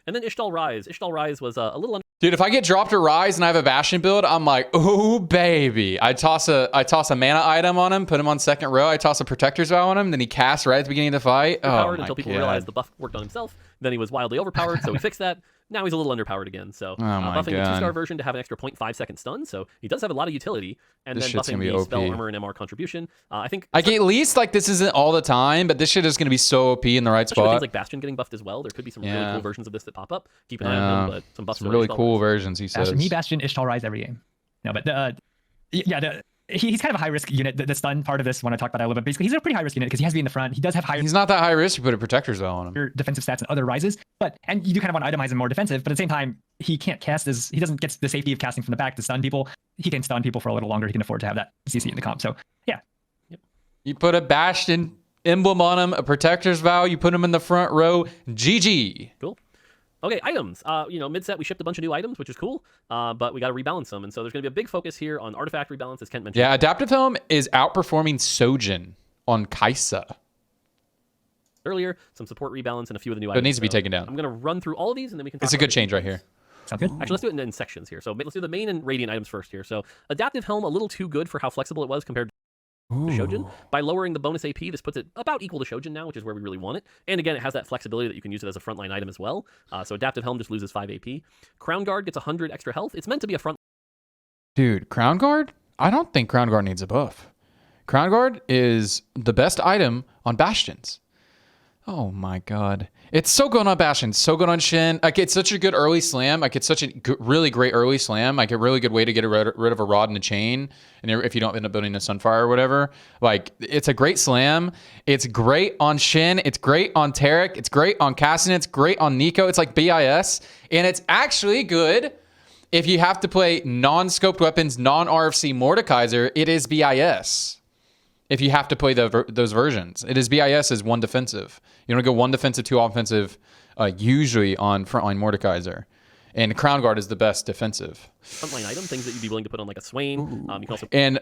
S3: And then Ishtal Rise. Ishtal Rise was a little.
S1: Dude, if I get dropped a Rise and I have a Bastion build, I'm like, oh baby. I toss a mana item on him, put him on second row. I toss a Protector's Vow on him, then he casts right at the beginning of the fight.
S3: Overpowered until people realized the buff worked on himself. Then he was wildly overpowered, so we fixed that. Now he's a little underpowered again. So buffing the 2-star version to have an extra 0.5 second stun, so he does have a lot of utility. And then buffing the spell armor and MR contribution. I think
S1: at least like this isn't all the time, but this shit is going to be so OP in the right spot.
S3: Things like Bastion getting buffed as well. There could be some really cool versions of this that pop up. Keep an eye on them, but some buffs.
S1: Some really cool versions, he says.
S2: Bastion, Ishtal Rise every game. No, but he's kind of a high risk unit. The stun part of this, when I talk about that a little bit, basically he's a pretty high risk unit because he has to be in the front. He does have higher.
S1: He's not that high risk. You put a Protector's Vow on him.
S2: Your defensive stats and other rises, and you do kind of want to itemize him more defensive, but at the same time he can't cast he doesn't get the safety of casting from the back to stun people. He can stun people for a little longer. He can afford to have that CC in the comp. So yeah,
S1: you put a Bastion emblem on him, a Protector's Vow. You put him in the front row. GG.
S3: Cool. Okay, items. Mid-set, we shipped a bunch of new items, which is cool, but we got to rebalance them. And so there's going to be a big focus here on artifact rebalance, as Kent mentioned.
S1: Yeah, Adaptive Helm is outperforming Sojin on Kaisa.
S3: Earlier, some support rebalance and a few of the new
S1: items.
S3: It
S1: needs to be taken down.
S3: I'm going to run through all of these, and then we can talk
S1: It's a good change right here.
S2: Sounds good.
S3: Actually, let's do it in sections here. So let's do the main and Radiant items first here. So Adaptive Helm, a little too good for how flexible it was compared to Shojin. By lowering the bonus AP, this puts it about equal to Shojin now, which is where we really want it. And again, it has that flexibility that you can use it as a frontline item as well. So Adaptive Helm just loses 5 AP. Crown Guard gets 100 extra health. It's meant to be a front.
S1: Dude, Crown Guard? I don't think Crown Guard needs a buff. Crown Guard is the best item on Bastions. Oh my god. It's so good on Bastion, so good on Jhin. Like, it's such a good early slam. Like, it's such a really great early slam. Like, a really good way to get rid of a rod and a chain. And if you don't end up building a Sunfire or whatever. Like, it's a great slam. It's great on Jhin. It's great on Taric. It's great on Cassin. It's great on Nico. It's like BIS. And it's actually good if you have to play non-scoped weapons, non-RFC Mordekaiser. It is BIS. If you have to play those versions, it is BIS as 1 defensive. You want to go 1 defensive, 2 offensive, usually on frontline Mordekaiser. And Crown Guard is the best defensive.
S3: Frontline item, things that you'd be willing to put on like a Swain. You can also.
S1: And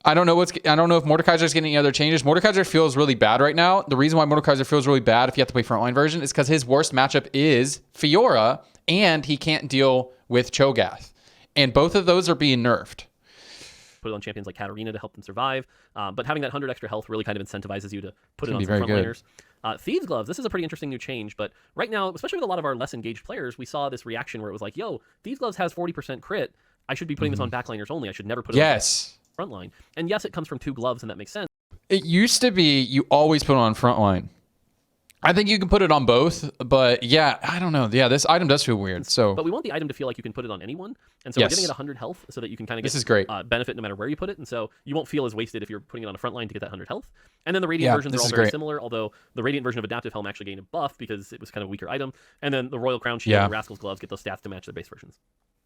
S1: I don't know if Mordekaiser is getting any other changes. Mordekaiser feels really bad right now. The reason why Mordekaiser feels really bad if you have to play frontline version is because his worst matchup is Fiora, and he can't deal with Chogath. And both of those are being nerfed.
S3: Put it on champions like Katarina to help them survive. But having that 100 extra health really kind of incentivizes you to put it on some frontliners. Thieves Gloves, this is a pretty interesting new change, but right now, especially with a lot of our less engaged players, we saw this reaction where it was like, yo, Thieves Gloves has 40% crit. I should be putting this on backliners only. I should never put it on frontline. And yes, it comes from 2 gloves, and that makes sense.
S1: It used to be you always put it on frontline. I think you can put it on both, but yeah, I don't know. Yeah, this item does feel weird. But
S3: we want the item to feel like you can put it on anyone, and so we're giving it 100 health so that you can kind of get
S1: this is great.
S3: Benefit no matter where you put it, and so you won't feel as wasted if you're putting it on a front line to get that 100 health. And then the Radiant versions are all very similar, although the Radiant version of Adaptive Helm actually gained a buff because it was kind of a weaker item. And then the Royal Crown Shield and Rascal's Gloves get those stats to match their base versions.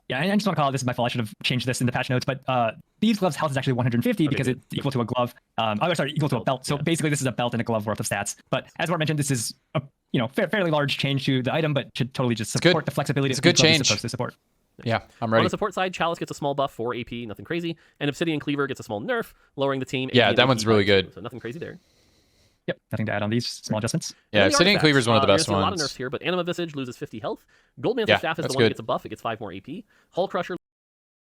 S2: Yeah, and I just want to call it, this is my fault. I should have changed this in the patch notes, but these gloves' health is actually 150 because it's equal to a glove. Equal to a belt. So basically, this is a belt and a glove worth of stats. But as Wart mentioned, this is a fairly large change to the item, but should totally just support the flexibility.
S1: It's a good change.
S2: Supposed to support.
S1: Yeah, I'm ready.
S3: On the support side, Chalice gets a small buff for AP, nothing crazy, and Obsidian Cleaver gets a small nerf, lowering the team.
S1: Yeah, that one's really good.
S3: So nothing crazy there.
S2: Yep, nothing to add on these small adjustments.
S1: Yeah, Obsidian Cleaver is one of the best
S3: ones. A lot of
S1: ones.
S3: nerfs here, but Anima Visage loses 50 health. Goldmancer Staff is the one that gets a buff. It gets 5 more AP. Hull Crusher.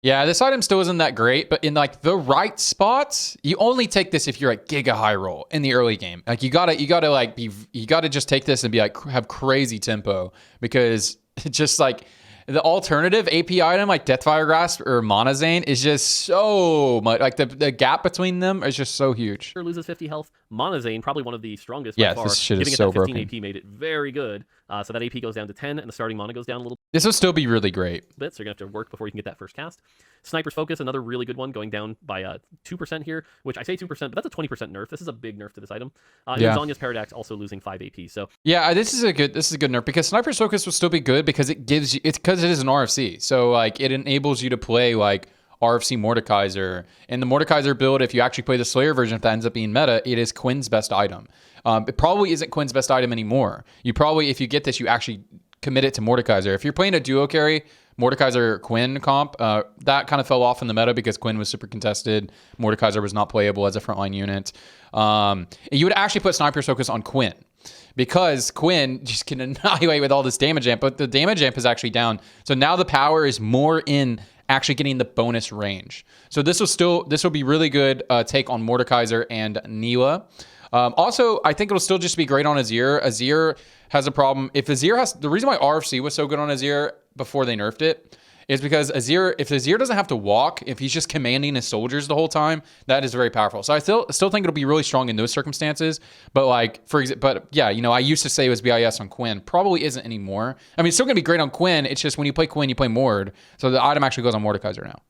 S1: Yeah, this item still isn't that great, but in like the right spots, you only take this if you're at giga high roll in the early game. Like you gotta just take this and be like have crazy tempo, because it's just like the alternative AP item like Deathfire Grasp or Mana Zane is just so much, like the gap between them is just so huge.
S3: Loses 50 health. Mana Zane, probably one of the strongest
S1: by
S3: far.
S1: This shit
S3: Giving
S1: is
S3: it
S1: so
S3: that 15
S1: broken.
S3: AP made it very good. So that AP goes down to 10, and the starting mana goes down a little
S1: This will still be really great.
S3: bit, so you're going to have to work before you can get that first cast. Sniper's Focus, another really good one, going down by 2% here, which I say 2%, but that's a 20% nerf. This is a big nerf to this item. And Zonya's Paradox also losing 5 AP. So
S1: yeah, this is a good nerf, because Sniper's Focus will still be good because it gives you, because it is an RFC. So like it enables you to play like RFC Mordekaiser. And the Mordekaiser build, if you actually play the Slayer version, if that ends up being meta, it is Quinn's best item. It probably isn't Quinn's best item anymore. You probably, if you get this, you actually commit it to Mordekaiser. If you're playing a duo carry, Mordekaiser Quinn comp, that kind of fell off in the meta because Quinn was super contested. Mordekaiser was not playable as a frontline unit. You would actually put Sniper's Focus on Quinn, because Quinn just can annihilate with all this damage amp, but the damage amp is actually down. So now the power is more in actually getting the bonus range. So this will be really good take on Mordekaiser and Neela. Also, I think it'll still just be great on Azir. Azir has a problem. If Azir has, the reason why RFC was so good on Azir before they nerfed it is because Azir, if Azir doesn't have to walk, if he's just commanding his soldiers the whole time, that is very powerful. So I still think it'll be really strong in those circumstances. But like, yeah, I used to say it was BIS on Quinn. Probably isn't anymore. I mean, it's still gonna be great on Quinn. It's just when you play Quinn, you play Mord. So the item actually goes on Mordekaiser now.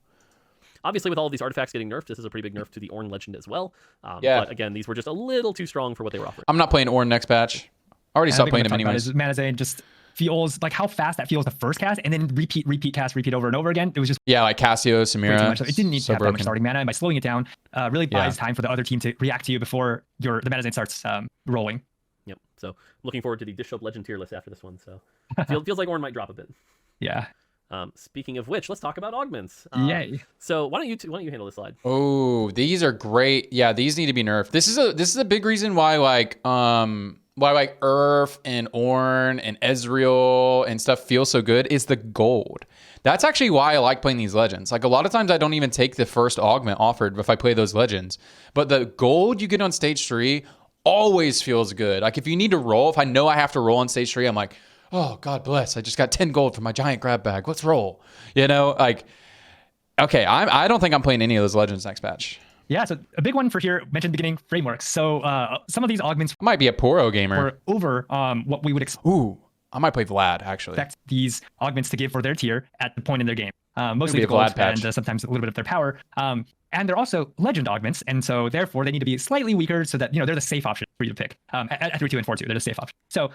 S3: Obviously, with all of these artifacts getting nerfed, this is a pretty big nerf to the Ornn Legend as well. But again, these were just a little too strong for what they were offering.
S1: I'm not playing Ornn next patch. I already stopped playing him anyways.
S2: Mana Zane just feels like how fast that feels the first cast, and then repeat over and over again. It was just
S1: like Cassio, Samira.
S2: So it didn't need to have that much starting mana, and by slowing it down, really buys time for the other team to react to you before the Mana Zane starts rolling.
S3: Yep. So looking forward to the Dish Up Legend tier list after this one. So feels like Ornn might drop a bit.
S2: Yeah.
S3: Speaking of which, let's talk about augments.
S2: Yay!
S3: So why don't you handle this slide?
S1: Oh, these are great. Yeah, these need to be nerfed. This is a big reason why like Urf and Ornn and Ezreal and stuff feel so good is the gold. That's actually why I like playing these legends. Like a lot of times I don't even take the first augment offered if I play those legends, but the gold you get on stage 3 always feels good. Like if you need to roll, if I know I have to roll on stage 3, I'm like, oh, God bless. I just got 10 gold from my giant grab bag. Let's roll. Like, okay, I don't think I'm playing any of those legends next patch.
S2: Yeah, so a big one for here, mentioned at the beginning, frameworks. So some of these augments
S1: might be a Poro gamer.
S2: Or over what we would expect.
S1: Ooh, I might play Vlad, actually.
S2: Expect these augments to give for their tier at the point in their game. Mostly the gold and sometimes a little bit of their power. And they're also legend augments, and so therefore they need to be slightly weaker so that they're the safe option for you to pick. At 3-2 and 4-2, they're the safe option. So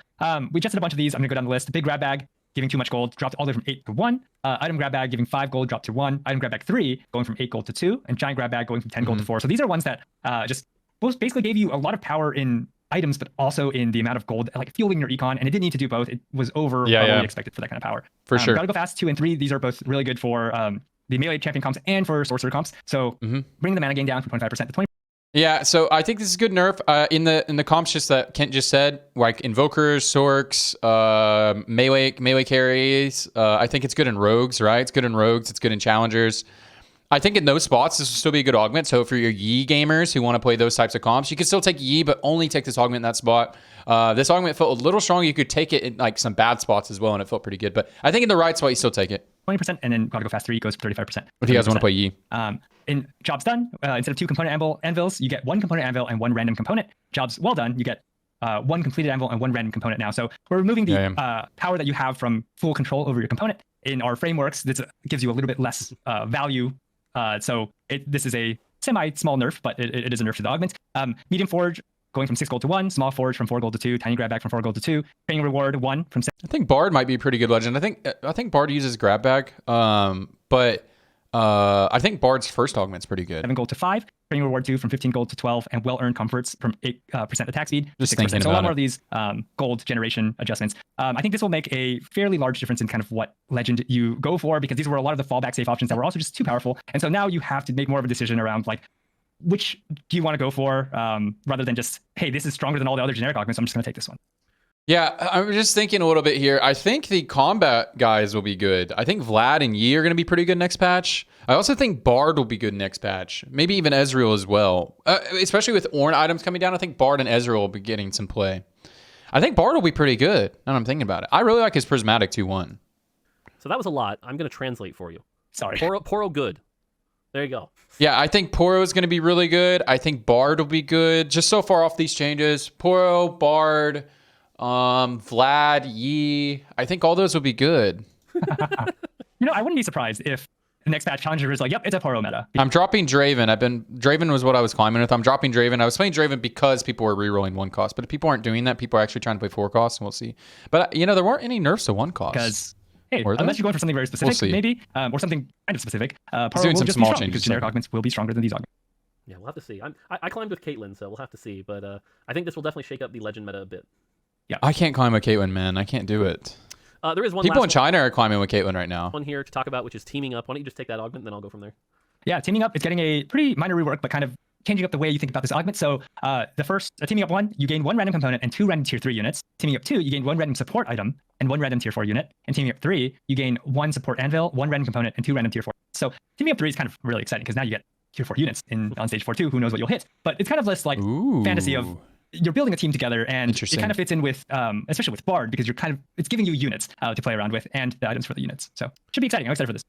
S2: we just did a bunch of these. I'm gonna go down the list. Big grab bag, giving too much gold, dropped all the way from 8 to 1. Item grab bag, giving 5 gold, dropped to 1. Item grab bag 3, going from 8 gold to 2. And giant grab bag, going from 10 gold to 4. So these are ones that just basically gave you a lot of power in items, but also in the amount of gold, like fueling your econ. And it didn't need to do both. It was over what we expected for that kind of power.
S1: For sure.
S2: Gotta go fast. 2 and 3. These are both really good for the melee champion comps and for sorcerer comps. So bring the mana gain down from 25% to 20%.
S1: Yeah, so I think this is a good nerf. In the comps just that Kent just said, like Invokers, Sorks, melee carries. I think it's good in Rogues, right? It's good in Rogues. It's good in Challengers. I think in those spots, this will still be a good augment. So for your Yi gamers who want to play those types of comps, you can still take Yi, but only take this augment in that spot. This augment felt a little strong. You could take it in like some bad spots as well, and it felt pretty good. But I think in the right spot, you still take it.
S2: 20%, and then Gotta Go Fast 3 goes for 35%.
S1: What do you guys want to play Yi?
S2: In Jobs Done, instead of 2 component anvils, you get 1 component anvil and 1 random component. Jobs Well Done, you get 1 completed anvil and 1 random component now. So we're removing the power that you have from full control over your component. In our frameworks, this gives you a little bit less value. So this is a semi-small nerf, but it is a nerf to the augment. Medium Forge, going from 6 gold to 1, small forge from 4 gold to 2, tiny grab bag from 4 gold to 2, training reward 1 from 7.
S1: I think Bard might be a pretty good legend. I think Bard uses grab bag, but I think Bard's first augment's pretty good.
S2: 7 gold to 5, training reward 2 from 15 gold to 12, and well-earned comforts from 8% attack speed to
S1: Just
S2: 6%.
S1: thinking
S2: So a lot
S1: about
S2: more
S1: it.
S2: of these gold generation adjustments. I think this will make a fairly large difference in kind of what legend you go for, because these were a lot of the fallback safe options that were also just too powerful. And so now you have to make more of a decision around like, which do you want to go for, rather than just, hey, this is stronger than all the other generic augments, I'm just going to take this one.
S1: Yeah, I'm just thinking a little bit here. I think the combat guys will be good. I think Vlad and Yi are going to be pretty good next patch. I also think Bard will be good next patch. Maybe even Ezreal as well. Especially with Ornn items coming down, I think Bard and Ezreal will be getting some play. I think Bard will be pretty good, now that I'm thinking about it. I really like his Prismatic 2-1.
S3: So that was a lot. I'm going to translate for you.
S2: Sorry.
S3: Poro good. There you go.
S1: Yeah, I think Poro is going to be really good. I think Bard will be good. Just so far off these changes. Poro, Bard, Vlad, Yi. I think all those will be good.
S2: I wouldn't be surprised if the next patch challenger is like, yep, it's a Poro meta.
S1: I'm dropping Draven. Draven was what I was climbing with. I'm dropping Draven. I was playing Draven because people were rerolling 1 cost. But if people aren't doing that, people are actually trying to play 4 costs, and we'll see. But, there weren't any nerfs to 1 cost.
S2: Because, hey,
S1: Were there?
S2: unless you're going for something very specific,
S1: see.
S2: maybe, or something kind of specific, Poro
S1: doing
S2: will
S1: some
S2: just
S1: small
S2: be strong
S1: changes,
S2: because generic
S1: so.
S2: augments will be stronger than these augments.
S3: Yeah, we'll have to see. I climbed with Caitlyn, so we'll have to see. But I think this will definitely shake up the legend meta a bit.
S1: I can't climb with Caitlyn, man. I can't do it.
S3: There is one
S1: People in
S3: last
S1: China are climbing with Caitlyn right now.
S3: one here to talk about, which is teaming up. Why don't you just take that augment, and then I'll go from there.
S2: Yeah, teaming up is getting a pretty minor rework, but kind of changing up the way you think about this augment. So the first, teaming up 1, you gain 1 random component and 2 random tier 3 units. Teaming up 2, you gain 1 random support item and 1 random tier 4 unit. And teaming up 3, you gain 1 support anvil, 1 random component, and 2 random tier 4. So teaming up 3 is kind of really exciting because now you get tier 4 units on stage 4 too. Who knows what you'll hit? But it's kind of this like fantasy of you're building a team together, and it kind of fits in with, especially with Bard, because it's giving you units to play around with and the items for the units. So should be exciting. I'm excited for this.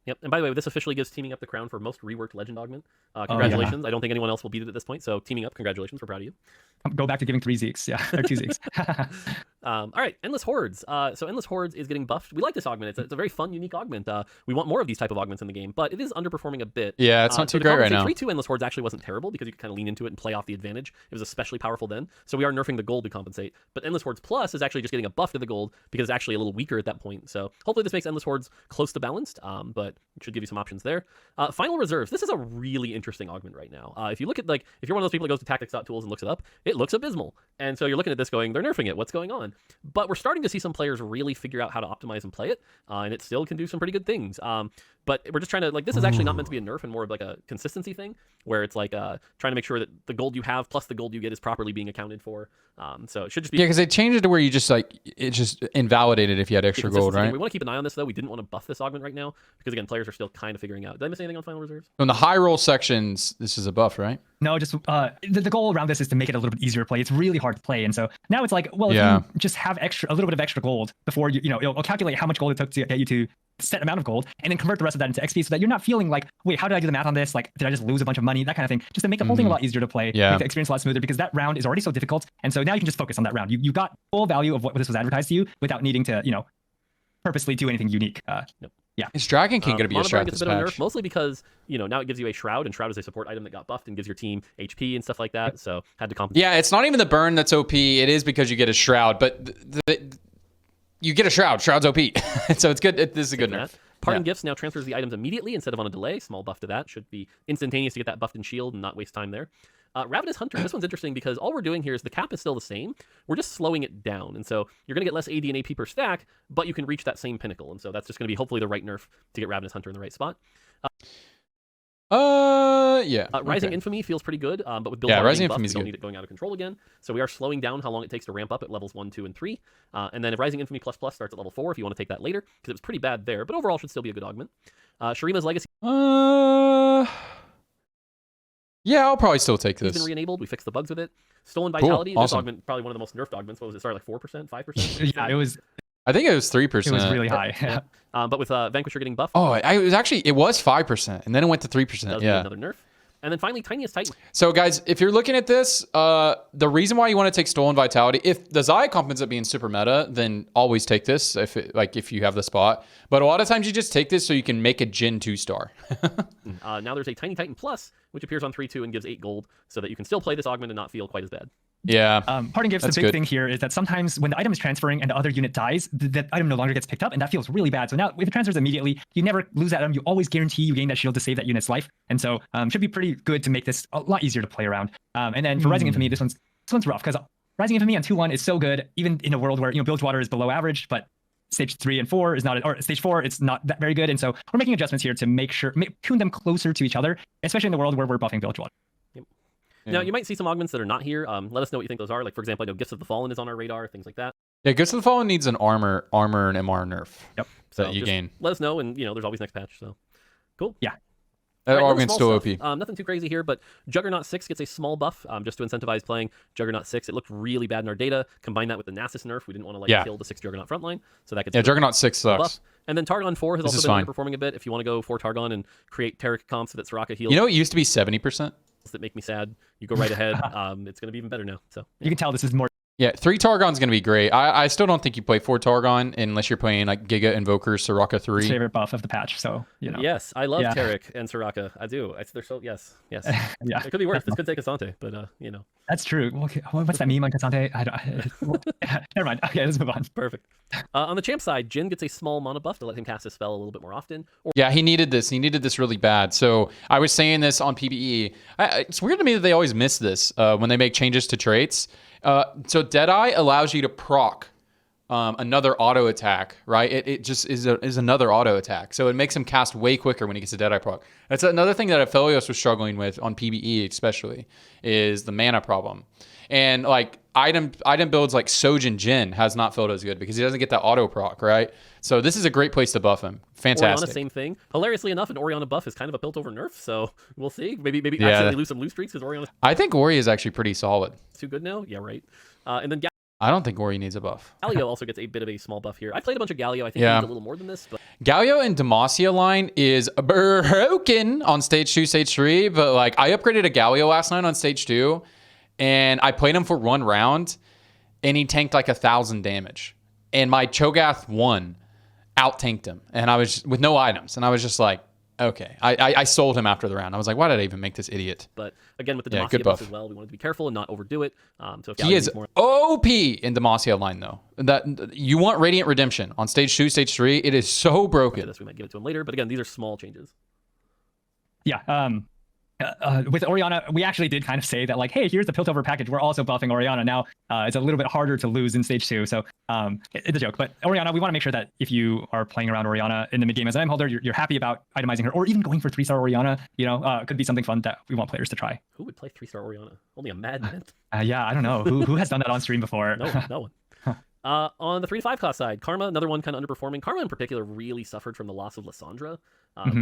S3: Yep. And by the way, this officially gives teaming up the crown for most reworked legend augment. Congratulations. I don't think anyone else will beat it at this point. So teaming up, congratulations. We're proud of you.
S2: Go back to giving 3 Zeeks. Yeah, or 2 Zeeks.
S3: All right, Endless Hordes. So Endless Hordes is getting buffed. We like this augment. It's a very fun, unique augment. We want more of these type of augments in the game, but it is underperforming a bit.
S1: Yeah, it's not too great right now.
S3: 3-2 Endless Hordes actually wasn't terrible because you could kind of lean into it and play off the advantage. It was especially powerful then. So we are nerfing the gold to compensate. But Endless Hordes Plus is actually just getting a buff to the gold because it's actually a little weaker at that point. So hopefully this makes Endless Hordes close to balanced, but it should give you some options there. Final Reserves. This is a really interesting augment right now. If you look at, like, if you're one of those people that goes to tactics.tools and looks it up, it looks abysmal. And so you're looking at this going, they're nerfing it. What's going on? But we're starting to see some players really figure out how to optimize and play it, and it still can do some pretty good things. But we're just trying to, like, this is actually not meant to be a nerf and more of like a consistency thing, where it's like trying to make sure that the gold you have plus the gold you get is properly being accounted for. So it should just be...
S1: Yeah, because they changed it to where you just, like, it just invalidated if you had extra gold, right?
S3: We want to keep an eye on this, though. We didn't want to buff this augment right now, because, again, players are still kind of figuring out. Did I miss anything on Final Reserves?
S1: In the high roll sections, this is a buff, right?
S2: No, just the goal around this is to make it a little bit easier to play. It's really hard to play, and so now it's like, well, if you just have a little bit of extra gold before it'll calculate how much gold it took to get you to a set amount of gold, and then convert the rest of that into XP, so that you're not feeling like, wait, how did I do the math on this? Like, did I just lose a bunch of money? That kind of thing. Just to make the whole thing a lot easier to play, make the experience a lot smoother, because that round is already so difficult, and so now you can just focus on that round. You got full value of what this was advertised to you without needing to, purposely do anything unique. Yeah.
S1: Is Dragon King going to be a strat this
S3: gets a bit of a
S1: patch?
S3: nerf, mostly because, now it gives you a Shroud, and Shroud is a support item that got buffed and gives your team HP and stuff like that, so had to compensate.
S1: Yeah, it's not even the burn that's OP. It is because you get a Shroud, but you get a Shroud. Shroud's OP. So it's good. This is a good nerf.
S3: Parting Gifts now transfers the items immediately instead of on a delay. Small buff to that. Should be instantaneous to get that buffed and shield and not waste time there. Ravenous Hunter. This one's interesting because all we're doing here is the cap is still the same. We're just slowing it down. And so you're going to get less AD and AP per stack, but you can reach that same pinnacle. And so that's just going to be hopefully the right nerf to get Ravenous Hunter in the right spot.
S1: Yeah.
S3: Rising Infamy feels pretty good, but with build
S1: Rising
S3: buff,
S1: Infamy
S3: we
S1: is
S3: don't
S1: good.
S3: need it going out of control again. So we are slowing down how long it takes to ramp up at levels 1, 2, and 3. And then if Rising Infamy plus starts at level 4, if you want to take that later, because it was pretty bad there, but overall should still be a good augment. Sharima's Legacy.
S1: Yeah, I'll probably still take
S3: It's
S1: this.
S3: been re-enabled. We fixed the bugs with it. Stolen Vitality.
S1: Cool.
S3: This
S1: Awesome.
S3: augment, probably one of the most nerfed augments. What was it? Started like 4%, 5%?
S2: Yeah, it was
S1: I think it was 3%.
S2: It was really high.
S3: Yeah. But with Vanquisher getting buffed.
S1: Oh, it was 5%, and then it went to 3%.
S3: That was another nerf. And then finally, Tiniest Titan.
S1: So guys, if you're looking at this, the reason why you want to take Stolen Vitality, if the Zaya comp ends up being super meta, then always take this if you have the spot. But a lot of times you just take this so you can make a Jhin 2-star.
S3: Now there's a Tiny Titan Plus, which appears on 3-2 and gives 8 gold, so that you can still play this augment and not feel quite as bad.
S1: Yeah.
S2: Parting Gifts,
S1: That's
S2: the big
S1: good.
S2: thing here is that sometimes when the item is transferring and the other unit dies, that item no longer gets picked up, and that feels really bad. So now if it transfers immediately, you never lose that item. You always guarantee you gain that shield to save that unit's life, and so should be pretty good to make this a lot easier to play around. And then for Rising Infamy, this one's rough because Rising Infamy on 2-1 is so good, even in a world where Bilgewater is below average, but stage 3 and 4 is not, or stage 4 it's not that very good, and so we're making adjustments here to make sure tune them closer to each other, especially in the world where we're buffing Bilgewater.
S3: Now, you might see some augments that are not here. Let us know what you think those are. Like, for example, I know Gifts of the Fallen is on our radar, things like that.
S1: Yeah, Gifts of the Fallen needs an armor and MR nerf.
S2: Yep.
S1: So you gain.
S3: Let us know, and there's always next patch. So, cool.
S2: Yeah.
S1: Augment's still OP.
S3: Nothing too crazy here, but Juggernaut 6 gets a small buff just to incentivize playing Juggernaut 6. It looked really bad in our data. Combine that with the Nasus nerf. We didn't want to kill the 6 Juggernaut frontline, so that gets
S1: Juggernaut 6 sucks.
S3: Buff. And then Targon 4 has also been underperforming a bit. If you want to go for Targon and create Taric comps so that Soraka heals.
S1: It used to be 70%.
S3: That make me sad. You go right ahead. It's going to be even better now. So
S2: you can tell this is more.
S1: Yeah, 3 Targon's going to be great. I still don't think you play 4 Targon unless you're playing like Giga Invoker, Soraka 3.
S2: His favorite buff of the patch, so
S3: Yes, I love Taric and Soraka. I do. They're so yes.
S2: Yeah.
S3: It could be worse. This could take Asante, but
S2: That's true. Okay, what's that meme on Cassante? Never mind. Okay, let's move on.
S3: Perfect. On the champ side, Jhin gets a small mana buff to let him cast his spell a little bit more often.
S1: Yeah, he needed this. He needed this really bad. So I was saying this on PvE. It's weird to me that they always miss this when they make changes to traits. So Deadeye allows you to proc another auto attack, right? It just is another auto attack. So it makes him cast way quicker when he gets a Deadeye proc. That's another thing that Aphelios was struggling with on PvE especially, is the mana problem. And like item builds like Sojin Jhin has not felt as good because he doesn't get that auto proc, right? So this is a great place to buff him. Fantastic.
S3: Orianna, same thing. Hilariously enough, an Orianna buff is kind of a built over nerf, so we'll see. Maybe accidentally lose some loose streaks because Orianna.
S1: I think Ori is actually pretty solid.
S3: Too good now? Yeah, right. And then
S1: I don't think Ori needs a buff.
S3: Galio also gets a bit of a small buff here. I played a bunch of Galio. I think he needs a little more than this. But
S1: Galio and Demacia line is broken on stage 2, stage 3, but like I upgraded a Galio last night on stage 2, and I played him for 1 round, and he tanked like 1,000 damage. And my Chogath 1 out-tanked him, and I was with no items, and I was just like, okay. I sold him after the round. I was like, why did I even make this idiot?
S3: But again, with the Demacia buff as well, we wanted to be careful and not overdo it. So if
S1: he is OP in Demacia line, though. That you want Radiant Redemption on stage 2, stage 3. It is so broken.
S3: We might give it to him later, but again, these are small changes.
S2: Yeah. With Orianna, we actually did kind of say that, like, hey, here's the Piltover package. We're also buffing Orianna now. It's a little bit harder to lose in stage 2, so it's a joke. But Orianna, we want to make sure that if you are playing around Orianna in the mid game as an item holder, you're happy about itemizing her, or even going for 3-star Orianna. Could be something fun that we want players to try.
S3: Who would play 3-star Orianna? Only a madman.
S2: Yeah, I don't know. Who has done that on stream before?
S3: No one. On the 3-5 cost side, Karma, another one kind of underperforming. Karma in particular really suffered from the loss of Lysandra.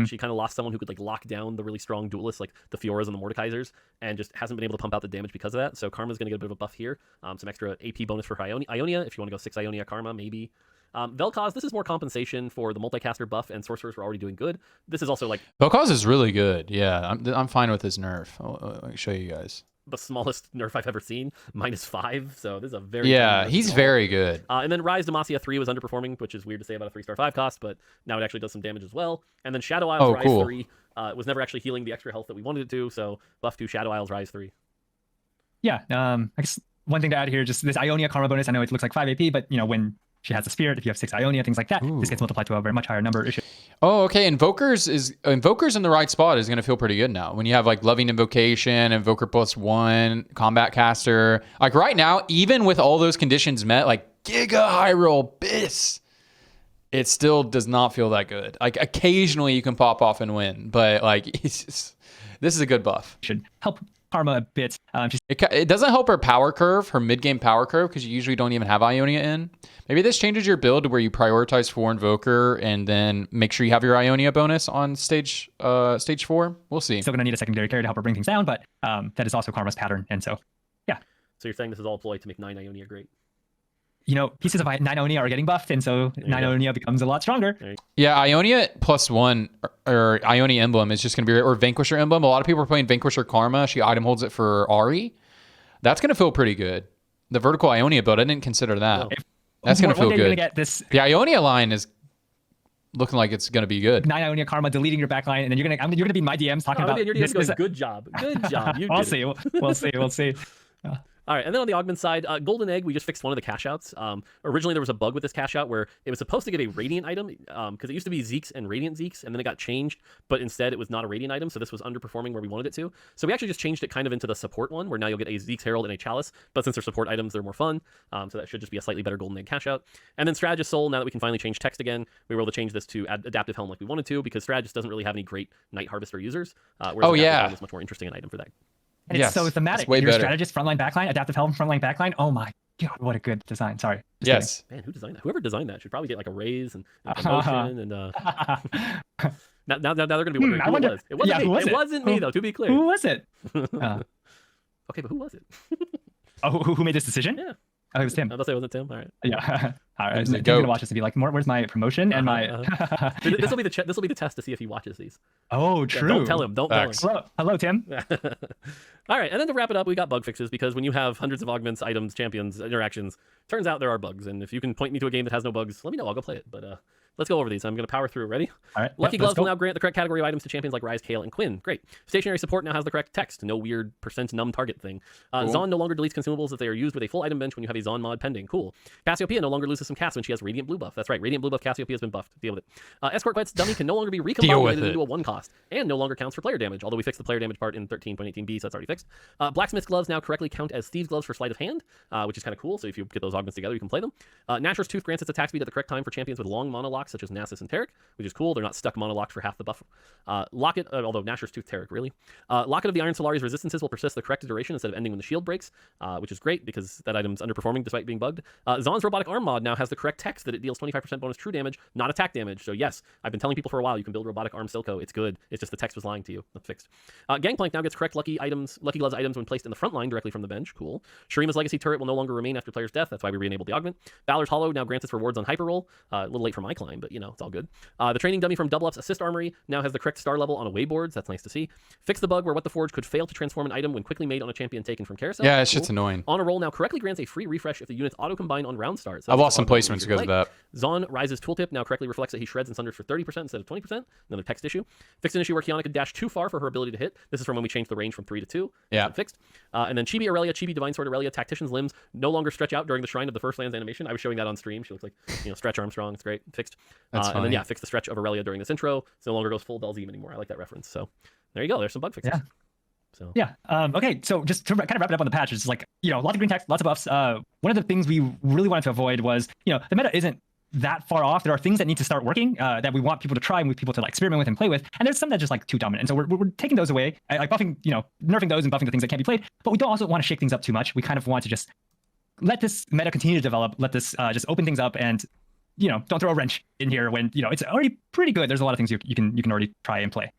S3: She kind of lost someone who could like lock down the really strong duelists like the Fioras and the Mordekaisers, and just hasn't been able to pump out the damage because of that. So Karma's going to get a bit of a buff here. Some extra AP bonus for Ionia if you want to go 6 Ionia Karma, maybe. Vel'Koz, this is more compensation for the multicaster buff, and sorcerers were already doing good. This is also like
S1: Vel'Koz is really good. Yeah, I'm fine with his nerf. I'll show you guys.
S3: The smallest nerf I've ever seen, -5. So this is a very
S1: he's very good.
S3: And then Rise Demacia 3 was underperforming, which is weird to say about a 3-star 5 cost, but now it actually does some damage as well. And then Shadow Isles Rise 3 was never actually healing the extra health that we wanted it to, so buff to Shadow Isles Rise 3.
S2: Yeah, I guess one thing to add here, just this Ionia Karma bonus. I know it looks like 5 AP, but when she has a Spirit, if you have 6 Ionia, things like that, this gets multiplied to a very much higher number.
S1: Oh, okay. Invokers in the right spot is going to feel pretty good now. When you have like Loving Invocation, Invoker +1, Combat Caster. Like right now, even with all those conditions met, like Giga Hyrule Abyss, it still does not feel that good. Like occasionally you can pop off and win, but like this is a good buff.
S2: Should help Karma a bit.
S1: It doesn't help her power curve, her mid-game power curve, because you usually don't even have Ionia in. Maybe this changes your build to where you prioritize 4 Invoker and then make sure you have your Ionia bonus on stage 4. We'll see.
S2: Still going to need a secondary carry to help her bring things down, but that is also Karma's pattern. And so, yeah.
S3: So you're saying this is all ploy to make 9 Ionia great?
S2: Pieces of 9 Ionia are getting buffed, and so 9 Ionia becomes a lot stronger.
S1: Yeah, Ionia +1 or Ionia Emblem is just going to be, or Vanquisher Emblem. A lot of people are playing Vanquisher Karma. She item holds it for Ari. That's going to feel pretty good. The vertical Ionia build, I didn't consider that. That's going to feel good. The Ionia line is looking like it's going to be good.
S2: 9 Ionia Karma, deleting your backline, and then you're going to be my DMs talking about
S3: your DMs going, good job. Good job.
S2: We'll see.
S3: All right, and then on the augment side, Golden Egg, we just fixed one of the cash outs. Originally, there was a bug with this cash out where it was supposed to get a Radiant item, because it used to be Zeke's and Radiant Zeke's, and then it got changed, but instead it was not a Radiant item, so this was underperforming where we wanted it to. So we actually just changed it kind of into the support one, where now you'll get a Zeke's Herald and a Chalice, but since they're support items, they're more fun, so that should just be a slightly better Golden Egg cash out. And then Strategist Soul, now that we can finally change text again, we were able to change this to Adaptive Helm like we wanted to, because Strategist doesn't really have any great Night Harvester users, whereas Adaptive Helm is much more interesting an item for that.
S2: And it's so thematic.
S1: Way
S2: Your
S1: better.
S2: strategist, frontline, backline, adaptive helm, frontline, backline. Oh my god, what a good design. Sorry.
S1: Yes.
S3: Man, who designed that? Whoever designed that should probably get like a raise and promotion and now they're gonna be wondering who it was. It wasn't me. It wasn't me though, to be clear.
S2: Who was it?
S3: Okay, but who was it?
S2: who made this decision?
S3: Yeah.
S2: Oh, it was Tim.
S3: I'll say it wasn't Tim. All right.
S2: Yeah. All right. Tim's gonna watch this and be like, where's my promotion and my?
S3: This will be the test to see if he watches these.
S2: Oh, true.
S3: Yeah, don't tell him. Don't tell him.
S2: Hello, Tim.
S3: All right, and then to wrap it up, we got bug fixes, because when you have hundreds of augments, items, champions, interactions, turns out there are bugs. And if you can point me to a game that has no bugs, let me know. I'll go play it. But let's go over these. I'm going to power through. Ready?
S2: All right.
S3: Lucky Gloves will now grant the correct category of items to champions like Ryze, Kayle, and Quinn. Great. Stationary support now has the correct text. No weird % target thing. Zon no longer deletes consumables if they are used with a full item bench when you have a Zon mod pending. Cool. Cassiopeia no longer loses some cast when she has Radiant Blue buff. That's right. Radiant Blue buff Cassiopeia has been buffed. Deal with it. Escort Quet's dummy can no longer be recombobulated into a 1 cost and no longer counts for player damage, although we fixed the player damage part in 13.18b, so that's already fixed. Blacksmith's gloves now correctly count as Thieves' gloves for sleight of hand, which is kind of cool. So if you get those augments together, you can play them. Nashor's Tooth grants its attack speed at the correct time for champions with long monolocks such as Nasus and Taric, which is cool. They're not stuck monolocked for half the buff. Locket, although Nashor's Tooth Taric, really. Locket of the Iron Solari's resistances will persist the correct duration instead of ending when the shield breaks, which is great because that item's underperforming despite being bugged. Zon's Robotic Arm mod now has the correct text that it deals 25% bonus true damage, not attack damage. So yes, I've been telling people for a while you can build Robotic Arm Silco. It's good. It's just the text was lying to you. That's fixed. Gangplank now gets correct Lucky Gloves items when placed in the front line directly from the bench. Cool. Sharima's Legacy turret will no longer remain after player's death. That's why we re-enabled the augment. Valor's Hollow now grants its rewards on Hyper Roll. A little late for my climb, but you know, it's all good. The training dummy from Double Up's Assist Armory now has the correct star level on away boards. That's nice to see. Fix the bug where What the Forge could fail to transform an item when quickly made on a champion taken from carousel.
S1: Yeah, it's just annoying.
S3: On a roll now correctly grants a free refresh if the units auto-combine on round starts.
S1: I've lost some placements because of that.
S3: Zon Rise's tooltip now correctly reflects that he shreds and sunders for 30% instead of 20%. Another text issue. Fixed an issue where Kiana could dash too far for her ability to hit. This is from when we changed the range from 3 to 2.
S1: Yeah.
S3: Fixed. And then Chibi Aurelia, Chibi Divine Sword Aurelia, Tactician's limbs no longer stretch out during the Shrine of the First Lands animation. I was showing that on stream. She looks like, Stretch Armstrong. It's great. Fixed. And then, fix the stretch of Aurelia during this intro. So no longer goes full Belzeem anymore. I like that reference. So there you go. There's some bug fixes.
S2: Yeah.
S3: So
S2: Okay. So just to kind of wrap it up on the patch, it's like, lots of green text, lots of buffs. One of the things we really wanted to avoid was, the meta isn't that far off. There are things that need to start working that we want people to try and we people to experiment with and play with. And there's some that just like too dominant. And so we're taking those away, like buffing, nerfing those and buffing the things that can't be played. But we don't also want to shake things up too much. We kind of want to just let this meta continue to develop. Let this just open things up and, don't throw a wrench in here when, it's already pretty good. There's a lot of things you can already try and play.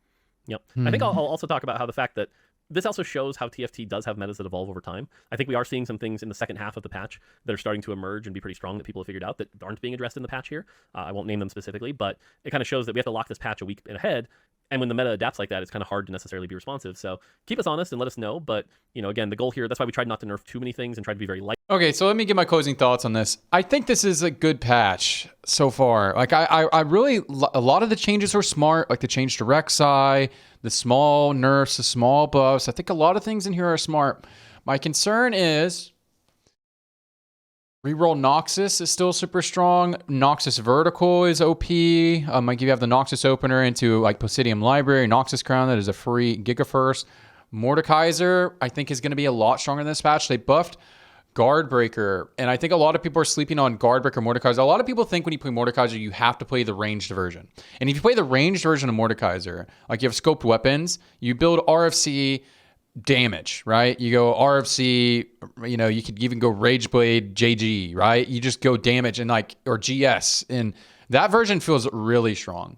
S3: Yep. I think I'll also talk about how the fact that this also shows how TFT does have metas that evolve over time. I think we are seeing some things in the second half of the patch that are starting to emerge and be pretty strong that people have figured out that aren't being addressed in the patch here. I won't name them specifically, but it kind of shows that we have to lock this patch a week ahead. And when the meta adapts like that, it's kind of hard to necessarily be responsive. So keep us honest and let us know. But, again, the goal here, that's why we tried not to nerf too many things and tried to be very light.
S1: Okay, so let me give my closing thoughts on this. I think this is a good patch so far. Like, I really, a lot of the changes were smart, like the change to Rek'Sai, the small nerfs, the small buffs. I think a lot of things in here are smart. My concern is reroll Noxus is still super strong. Noxus Vertical is OP. Like you have the Noxus opener into like Posidium Library, Noxus Crown that is a free Gigafirst. Mordekaiser, I think, is going to be a lot stronger in this patch. They buffed Guardbreaker, and I think a lot of people are sleeping on Guardbreaker Mordekaiser. A lot of people think when you play Mordekaiser, you have to play the ranged version. And if you play the ranged version of Mordekaiser, like you have scoped weapons, you build RFC damage, right? You go RFC, you could even go Rageblade JG, right? You just go damage and or GS, and that version feels really strong.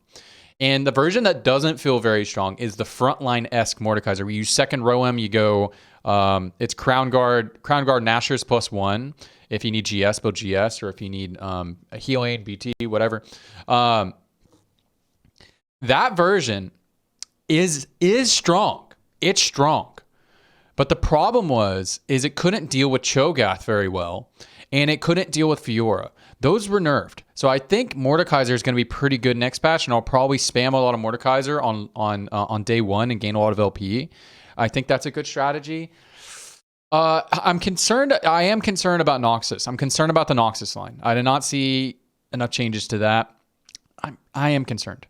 S1: And the version that doesn't feel very strong is the frontline-esque Mordekaiser. We use second row him, you go, it's Crown Guard Nashers +1. If you need GS, build GS, or if you need a healing, BT, whatever. That version is strong. It's strong. But the problem is it couldn't deal with Chogath very well, and it couldn't deal with Fiora. Those were nerfed. So I think Mordekaiser is going to be pretty good next patch, and I'll probably spam a lot of Mordekaiser on day one and gain a lot of LP. I think that's a good strategy. I'm concerned. I am concerned about Noxus. I'm concerned about the Noxus line. I did not see enough changes to that. I am concerned.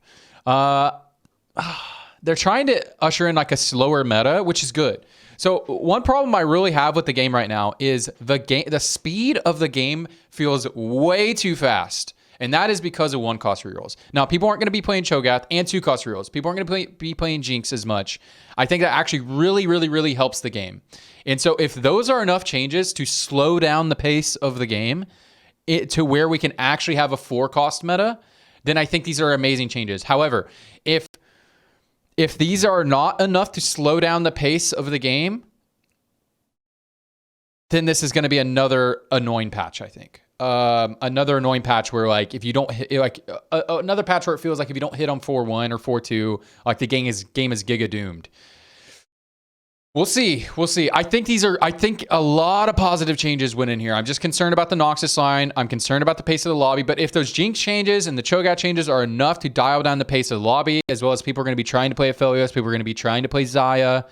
S1: They're trying to usher in like a slower meta, which is good. So one problem I really have with the game right now is the speed of the game feels way too fast. And that is because of 1-cost rerolls. Now, people aren't going to be playing Chogath and 2-cost rerolls. People aren't going to be playing Jinx as much. I think that actually really, really, really helps the game. And so if those are enough changes to slow down the pace of the game to where we can actually have a 4-cost meta, then I think these are amazing changes. However, if these are not enough to slow down the pace of the game, then this is going to be another annoying patch, I think. Another annoying patch where like if you don't hit another patch where it feels like if you don't hit on 4-1 or 4-2, like the game is giga doomed. We'll see. I think a lot of positive changes went in here. I'm just concerned about the Noxus line. I'm concerned about the pace of the lobby. But if those Jinx changes and the Chogath changes are enough to dial down the pace of the lobby, as well as people are going to be trying to play Aphelios, people are going to be trying to play Xayah,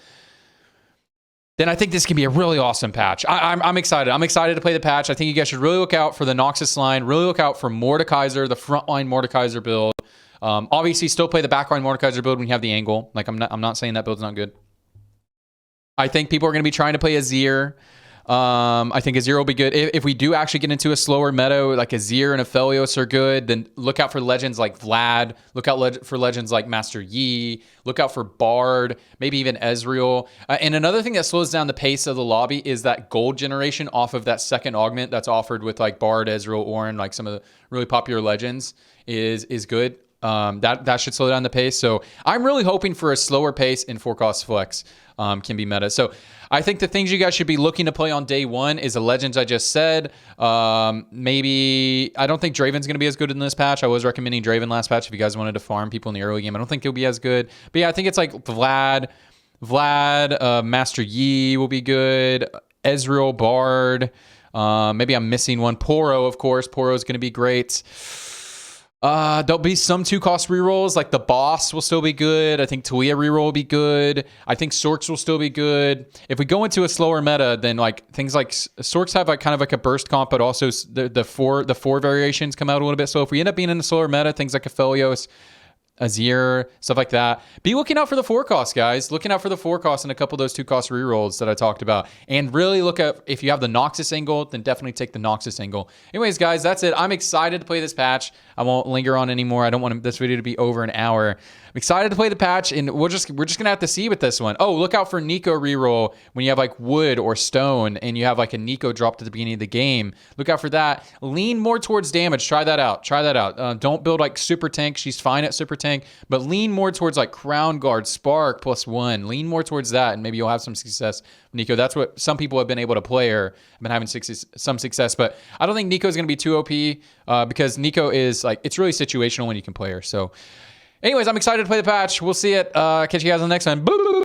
S1: then I think this can be a really awesome patch. I'm excited. I'm excited to play the patch. I think you guys should really look out for the Noxus line. Really look out for Mordekaiser, the frontline Mordekaiser build. Obviously, still play the backline Mordekaiser build when you have the angle. Like I'm not saying that build's not good. I think people are going to be trying to play Azir. I think Azir will be good. If we do actually get into a slower meta, like Azir and Aphelios are good, then look out for legends like Vlad. Look out for legends like Master Yi. Look out for Bard, maybe even Ezreal. And another thing that slows down the pace of the lobby is that gold generation off of that second augment that's offered with like Bard, Ezreal, Ornn, like some of the really popular legends is good. That should slow down the pace. So I'm really hoping for a slower pace in 4-cost flex can be meta. So I think the things you guys should be looking to play on day one is the legends I just said. Maybe I don't think Draven's going to be as good in this patch. I was recommending Draven last patch if you guys wanted to farm people in the early game. I don't think he'll be as good. But yeah, I think it's like Vlad, Master Yi will be good. Ezreal, Bard. Maybe I'm missing one. Poro, of course. Poro is going to be great. There'll be some 2-cost rerolls, like the boss will still be good. I think Talia reroll will be good. I think Sorks will still be good. If we go into a slower meta, then like things like Sorks have like kind of like a burst comp, but also the four variations come out a little bit. So if we end up being in a slower meta, things like Aphelios, Azir, stuff like that. Be looking out for the 4-cost, guys. Looking out for the 4-cost and a couple of those 2-cost rerolls that I talked about. And really look at, if you have the Noxus angle, then definitely take the Noxus angle. Anyways, guys, that's it. I'm excited to play this patch. I won't linger on anymore. I don't want this video to be over an hour. I'm excited to play the patch, and we're just gonna have to see with this one. Oh, look out for Nico reroll when you have like wood or stone, and you have like a Nico dropped at the beginning of the game. Look out for that. Lean more towards damage. Try that out. Don't build like super tank. She's fine at super tank, but lean more towards like Crown Guard, Spark +1. Lean more towards that, and maybe you'll have some success. Nico, that's what some people have been able to play her. Have been having some success, but I don't think Nico is going to be too OP because Nico is like, it's really situational when you can play her. So anyways, I'm excited to play the patch. We'll see it. Catch you guys on the next one.